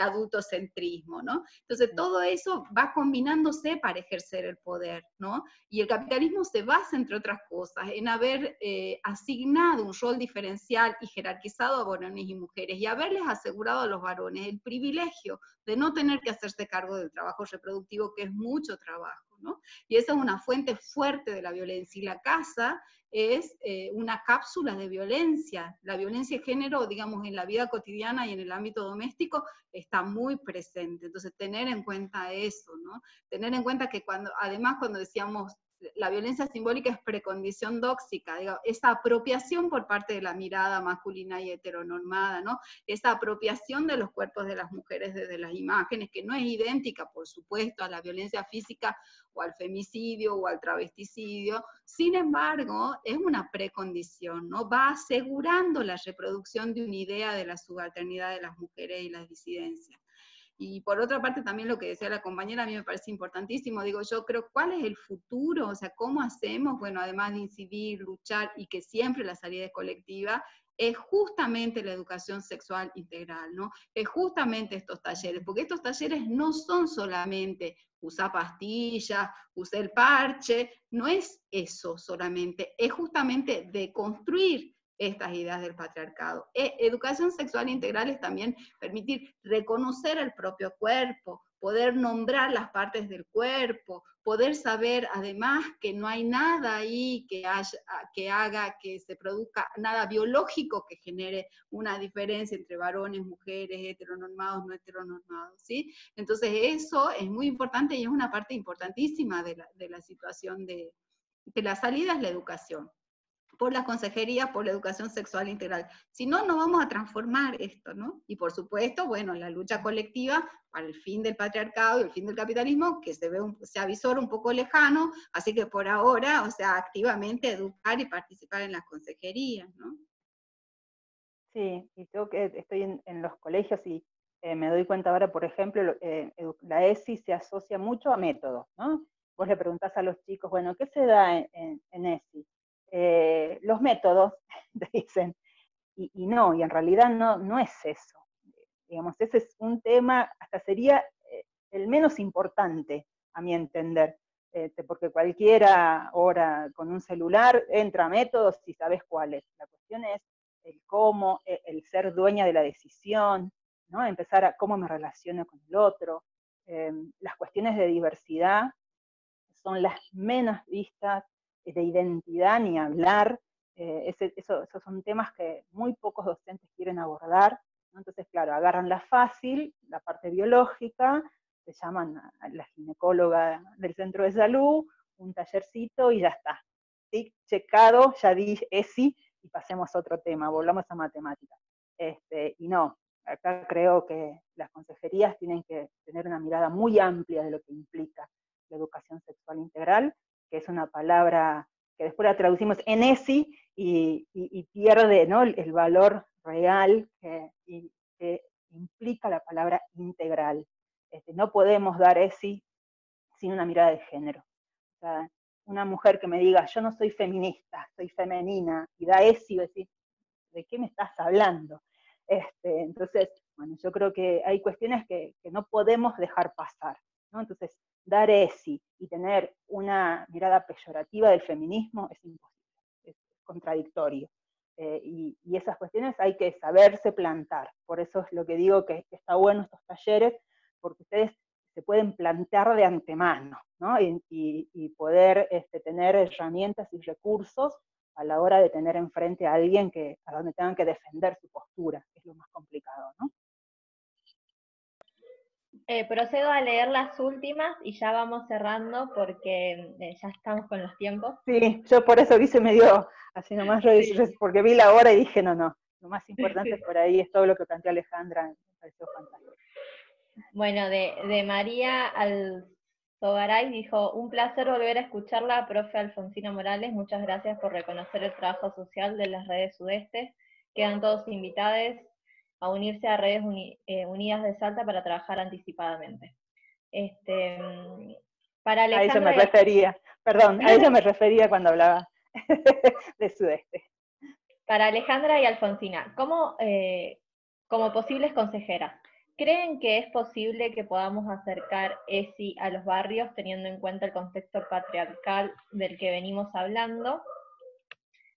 adultocentrismo, ¿no? Entonces todo eso va combinándose para ejercer el poder, ¿no? Y el capitalismo se basa, entre otras cosas, en haber asignado un rol diferencial y jerarquizado a varones y mujeres, y haberles asegurado a los varones el privilegio de no tener que hacerse cargo del trabajo reproductivo colectivo, que es mucho trabajo, ¿no? Y esa es una fuente fuerte de la violencia, y la casa es una cápsula de violencia. La violencia de género, digamos, en la vida cotidiana y en el ámbito doméstico está muy presente. Entonces, tener en cuenta eso, ¿no? Tener en cuenta que además cuando decíamos la violencia simbólica es precondición dóxica, digo, esa apropiación por parte de la mirada masculina y heteronormada, ¿no? Esa apropiación de los cuerpos de las mujeres desde las imágenes, que no es idéntica, por supuesto, a la violencia física o al femicidio o al travesticidio, sin embargo, es una precondición, ¿no? Va asegurando la reproducción de una idea de la subalternidad de las mujeres y las disidencias. Y por otra parte, también lo que decía la compañera, a mí me parece importantísimo, digo, yo creo, ¿cuál es el futuro? O sea, ¿cómo hacemos? Bueno, además de incidir, luchar, y que siempre la salida es colectiva, es justamente la educación sexual integral, ¿no? Es justamente estos talleres, porque estos talleres no son solamente usar pastillas, usar el parche, no es eso solamente, es justamente deconstruir estas ideas del patriarcado. Educación sexual integral es también permitir reconocer el propio cuerpo, poder nombrar las partes del cuerpo, poder saber además que no hay nada ahí que haga que se produzca nada biológico que genere una diferencia entre varones, mujeres, heteronormados, no heteronormados, ¿sí? Entonces eso es muy importante y es una parte importantísima de la situación de la salida es la educación, por la consejería, por la educación sexual integral. Si no, no vamos a transformar esto, ¿no? Y por supuesto, bueno, la lucha colectiva para el fin del patriarcado y el fin del capitalismo, que se avisora un poco lejano, así que por ahora, o sea, activamente educar y participar en las consejerías, ¿no? Sí, y yo que estoy en los colegios y me doy cuenta ahora, por ejemplo, la ESI se asocia mucho a métodos, ¿no? Vos le preguntás a los chicos, bueno, ¿qué se da en ESI? Los métodos, te dicen, y no, y en realidad no es eso. Digamos, ese es un tema, hasta sería el menos importante, a mi entender, porque cualquiera ahora con un celular entra a métodos y sabes cuáles. La cuestión es el cómo, el ser dueña de la decisión, ¿no? Empezar a cómo me relaciono con el otro. Las cuestiones de diversidad son las menos vistas, de identidad ni hablar. Esos son temas que muy pocos docentes quieren abordar, ¿no? Entonces, claro, agarran la fácil, la parte biológica, se llaman a la ginecóloga del centro de salud, un tallercito y ya está. ¿Sí? Checado, ya di ESI y pasemos a otro tema, volvamos a matemáticas. Y no, acá creo que las consejerías tienen que tener una mirada muy amplia de lo que implica la educación sexual integral, que es una palabra que después la traducimos en ESI y pierde, ¿no?, el valor real que implica la palabra integral. No podemos dar ESI sin una mirada de género. O sea, una mujer que me diga, yo no soy feminista, soy femenina, y da ESI, decir, ¿de qué me estás hablando? Entonces, bueno, yo creo que hay cuestiones que no podemos dejar pasar, ¿no? Entonces, dar ESI y tener una mirada peyorativa del feminismo es imposible, es contradictorio. Y esas cuestiones hay que saberse plantar. Por eso es lo que digo que está bueno estos talleres, porque ustedes se pueden plantear de antemano, ¿no? Y poder tener herramientas y recursos a la hora de tener enfrente a alguien a donde tengan que defender su postura, que es lo más complicado, ¿no? Procedo a leer las últimas y ya vamos cerrando porque ya estamos con los tiempos. Sí, yo por eso se me dio así nomás, sí, porque vi la hora y dije, no, lo más importante por ahí es todo lo que planteó Alejandra, me pareció fantástico. Bueno, de María Alzogaray dijo, un placer volver a escucharla, profe Alfonsina Morales, muchas gracias por reconocer el trabajo social de las redes Sudeste, quedan todos invitados a unirse a redes unidas de Salta para trabajar anticipadamente. Para Alejandra, a eso me refería, perdón, a eso me refería cuando hablaba de Sudeste. Para Alejandra y Alfonsina, como posibles consejeras, ¿creen que es posible que podamos acercar ESI a los barrios teniendo en cuenta el contexto patriarcal del que venimos hablando?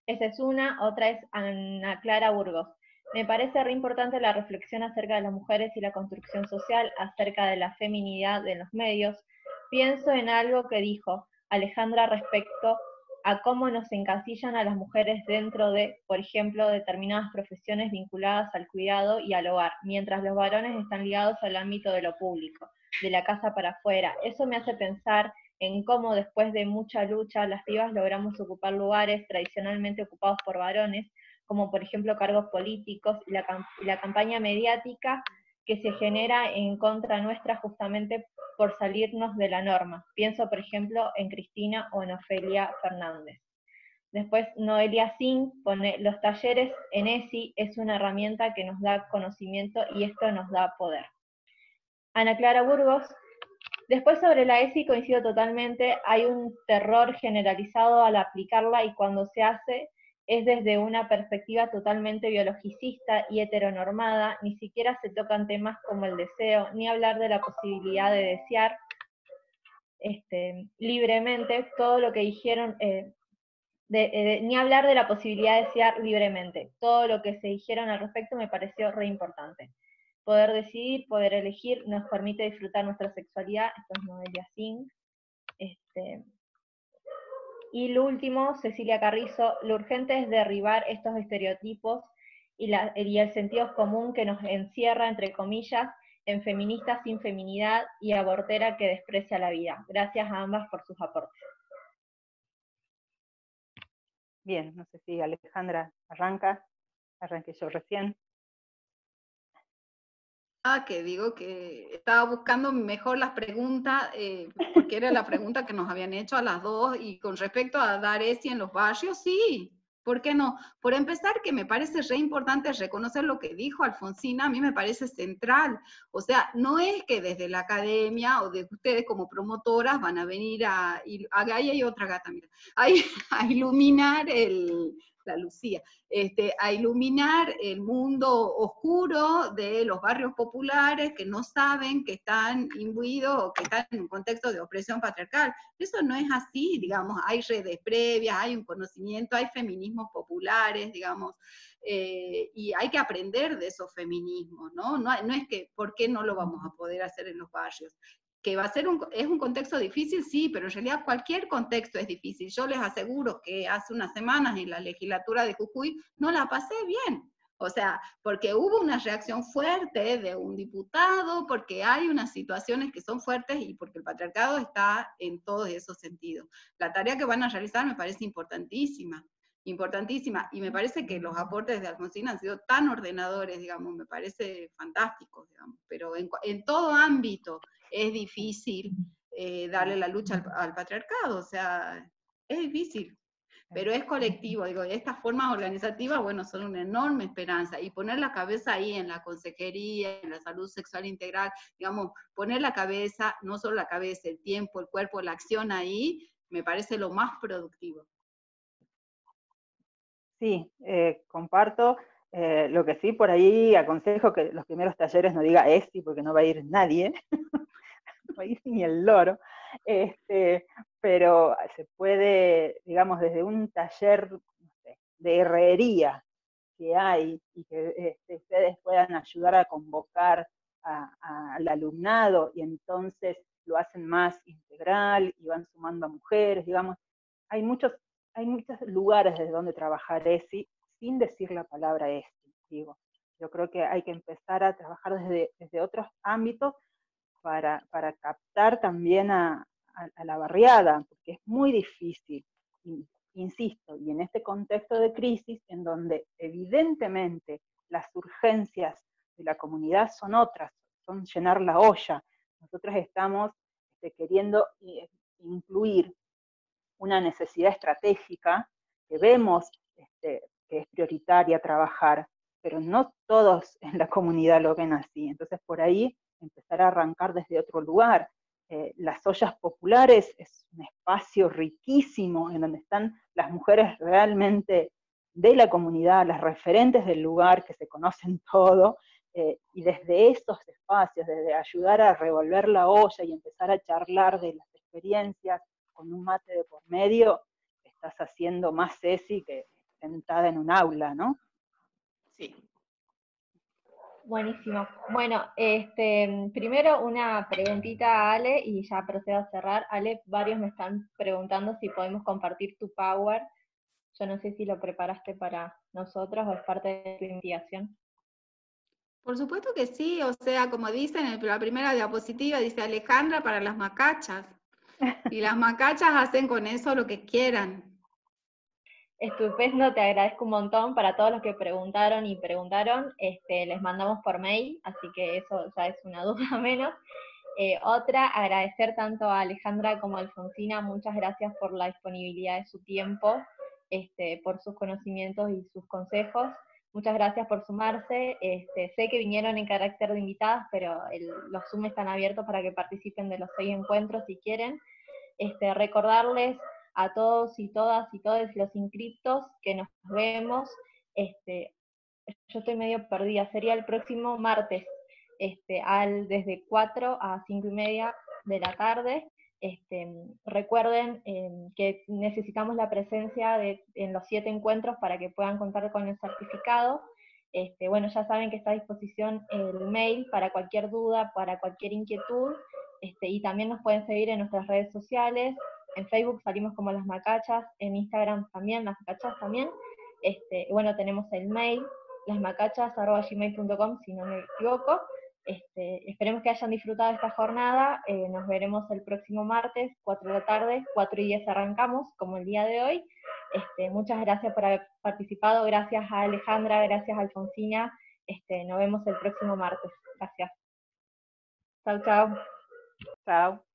Esa es una. Otra es Ana Clara Burgos. Me parece re importante la reflexión acerca de las mujeres y la construcción social, acerca de la feminidad de los medios. Pienso en algo que dijo Alejandra respecto a cómo nos encasillan a las mujeres dentro de, por ejemplo, determinadas profesiones vinculadas al cuidado y al hogar, mientras los varones están ligados al ámbito de lo público, de la casa para afuera. Eso me hace pensar en cómo después de mucha lucha las pibas logramos ocupar lugares tradicionalmente ocupados por varones, como por ejemplo cargos políticos y la campaña mediática que se genera en contra nuestra justamente por salirnos de la norma. Pienso, por ejemplo, en Cristina o en Ofelia Fernández. Después, Noelia Singh pone, los talleres en ESI es una herramienta que nos da conocimiento y esto nos da poder. Ana Clara Burgos, después sobre la ESI coincido totalmente, hay un terror generalizado al aplicarla y cuando se hace es desde una perspectiva totalmente biologicista y heteronormada, ni siquiera se tocan temas como el deseo, ni hablar de la posibilidad de desear libremente todo lo que dijeron, ni hablar de la posibilidad de desear libremente. Todo lo que se dijeron al respecto me pareció re importante. Poder decidir, poder elegir, nos permite disfrutar nuestra sexualidad. Esto es Noelia Singh. Y lo último, Cecilia Carrizo, lo urgente es derribar estos estereotipos y el sentido común que nos encierra, entre comillas, en feminista sin feminidad y abortera que desprecia la vida. Gracias a ambas por sus aportes. Bien, no sé si Alejandra arranqué yo recién. Que digo que estaba buscando mejor las preguntas, porque era la pregunta que nos habían hecho a las dos, y con respecto a dar ESI en los barrios, sí, ¿por qué no? Por empezar, que me parece re importante reconocer lo que dijo Alfonsina, a mí me parece central, o sea, no es que desde la academia o de ustedes como promotoras van a venir ahí hay otra gata, mira, a iluminar la Lucía, a iluminar el mundo oscuro de los barrios populares que no saben que están imbuidos o que están en un contexto de opresión patriarcal. Eso no es así, digamos, hay redes previas, hay un conocimiento, hay feminismos populares, digamos, y hay que aprender de esos feminismos, ¿no? No es que, ¿por qué no lo vamos a poder hacer en los barrios? Que va a ser es un contexto difícil, sí, pero en realidad cualquier contexto es difícil. Yo les aseguro que hace unas semanas en la legislatura de Jujuy no la pasé bien. O sea, porque hubo una reacción fuerte de un diputado, porque hay unas situaciones que son fuertes y porque el patriarcado está en todos esos sentidos. La tarea que van a realizar me parece importantísima, importantísima, y me parece que los aportes de Alfonsina han sido tan ordenadores, digamos, me parece fantástico, digamos, pero en todo ámbito es difícil darle la lucha al patriarcado, o sea, es difícil, pero es colectivo, digo, estas formas organizativas, bueno, son una enorme esperanza, y poner la cabeza ahí en la consejería, en la salud sexual integral, digamos, poner la cabeza, no solo la cabeza, el tiempo, el cuerpo, la acción ahí, me parece lo más productivo. Sí, comparto. Lo que sí, por ahí aconsejo que los primeros talleres no diga ESI, porque no va a ir nadie, no va a ir ni el loro, pero se puede, digamos, desde un taller, no sé, de herrería que hay, y que ustedes puedan ayudar a convocar al alumnado, y entonces lo hacen más integral, y van sumando a mujeres, digamos, hay muchos lugares desde donde trabajar ESI, sin decir la palabra ESI, digo. Yo creo que hay que empezar a trabajar desde otros ámbitos para captar también a la barriada, porque es muy difícil, insisto, y en este contexto de crisis, en donde evidentemente las urgencias de la comunidad son otras, son llenar la olla. Nosotros estamos queriendo incluir una necesidad estratégica que vemos que es prioritaria trabajar, pero no todos en la comunidad lo ven así. Entonces, por ahí, empezar a arrancar desde otro lugar. Las ollas populares es un espacio riquísimo en donde están las mujeres realmente de la comunidad, las referentes del lugar, que se conocen todo, y desde esos espacios, desde ayudar a revolver la olla y empezar a charlar de las experiencias, con un mate de por medio, estás haciendo más ESI que sentada en un aula, ¿no? Sí. Buenísimo. Bueno, primero una preguntita a Ale y ya procedo a cerrar. Ale, varios me están preguntando si podemos compartir tu Power. Yo no sé si lo preparaste para nosotros o es parte de tu investigación. Por supuesto que sí, o sea, como dicen en la primera diapositiva, dice Alejandra para las macachas. Y las macachas hacen con eso lo que quieran. Estupendo, te agradezco un montón. Para todos los que preguntaron y preguntaron, les mandamos por mail, así que eso ya es una duda menos. Otra, agradecer tanto a Alejandra como a Alfonsina, muchas gracias por la disponibilidad de su tiempo, por sus conocimientos y sus consejos. Muchas gracias por sumarse. Sé que vinieron en carácter de invitadas, pero los Zoom están abiertos para que participen de los 6 encuentros si quieren. Recordarles a todos y todas y todos los inscriptos que nos vemos. Yo estoy medio perdida, sería el próximo martes, desde 4 a 5 y media de la tarde. Recuerden que necesitamos la presencia en los 7 encuentros para que puedan contar con el certificado. Bueno, ya saben que está a disposición el mail para cualquier duda, para cualquier inquietud, y también nos pueden seguir en nuestras redes sociales. En Facebook salimos como Las Macachas, en Instagram también, Las Macachas también. Bueno, tenemos el mail, lasmacachas@gmail.com, si no me equivoco. Esperemos que hayan disfrutado esta jornada. Nos veremos el próximo martes, 4 de la tarde, 4:10 arrancamos, como el día de hoy. Muchas gracias por haber participado, gracias a Alejandra, gracias a Alfonsina. Nos vemos el próximo martes. Gracias. Chau, chau. Chao.